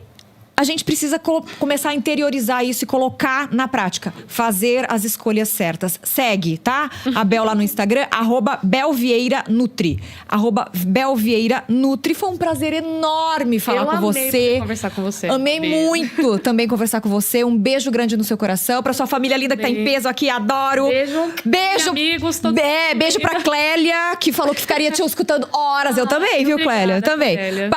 [SPEAKER 1] a gente precisa começar a interiorizar isso e colocar na prática. Fazer as escolhas certas. Segue, tá? A Bel lá no Instagram, @BelVieiraNutri. @BelVieiraNutri. Foi um prazer enorme falar com você.
[SPEAKER 2] Conversar com você.
[SPEAKER 1] Amei muito também conversar com você. Um beijo grande no seu coração. Pra sua família linda que tá em peso aqui, adoro. Beijo.
[SPEAKER 2] Amigos, todos.
[SPEAKER 1] Beijo pra Clélia, que falou que ficaria te escutando horas. Eu também, viu, Clélia? Eu também.
[SPEAKER 2] Clélia.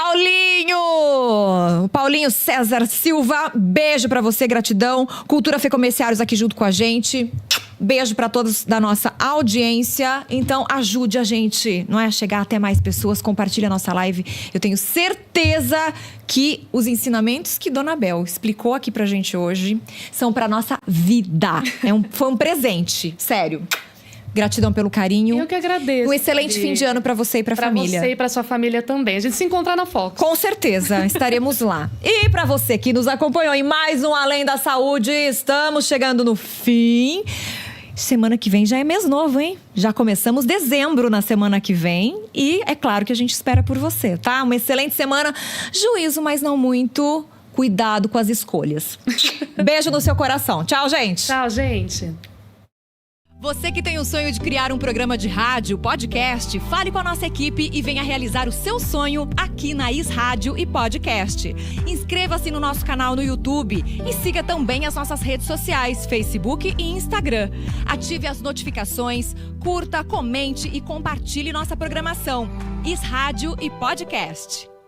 [SPEAKER 1] Paulinho César Silva, beijo pra você, gratidão. Cultura Fê Comerciários aqui junto com a gente. Beijo pra todos da nossa audiência. Então, ajude a gente, não é? A chegar até mais pessoas. Compartilhe a nossa live. Eu tenho certeza que os ensinamentos que Dona Bel explicou aqui pra gente hoje são pra nossa vida. Foi um presente, sério. Gratidão pelo carinho.
[SPEAKER 2] Eu que agradeço.
[SPEAKER 1] Um excelente fim de ano pra você e pra família.
[SPEAKER 2] Pra você e pra sua família também. A gente se encontrar na Fox.
[SPEAKER 1] Com certeza, estaremos lá. E pra você que nos acompanhou em mais um Além da Saúde, estamos chegando no fim. Semana que vem já é mês novo, hein? Já começamos dezembro na semana que vem. E é claro que a gente espera por você, tá? Uma excelente semana. Juízo, mas não muito. Cuidado com as escolhas. Beijo no seu coração. Tchau, gente.
[SPEAKER 2] Tchau, gente.
[SPEAKER 1] Você que tem o sonho de criar um programa de rádio, podcast, fale com a nossa equipe e venha realizar o seu sonho aqui na Is Rádio e Podcast. Inscreva-se no nosso canal no YouTube e siga também as nossas redes sociais, Facebook e Instagram. Ative as notificações, curta, comente e compartilhe nossa programação. Is Rádio e Podcast.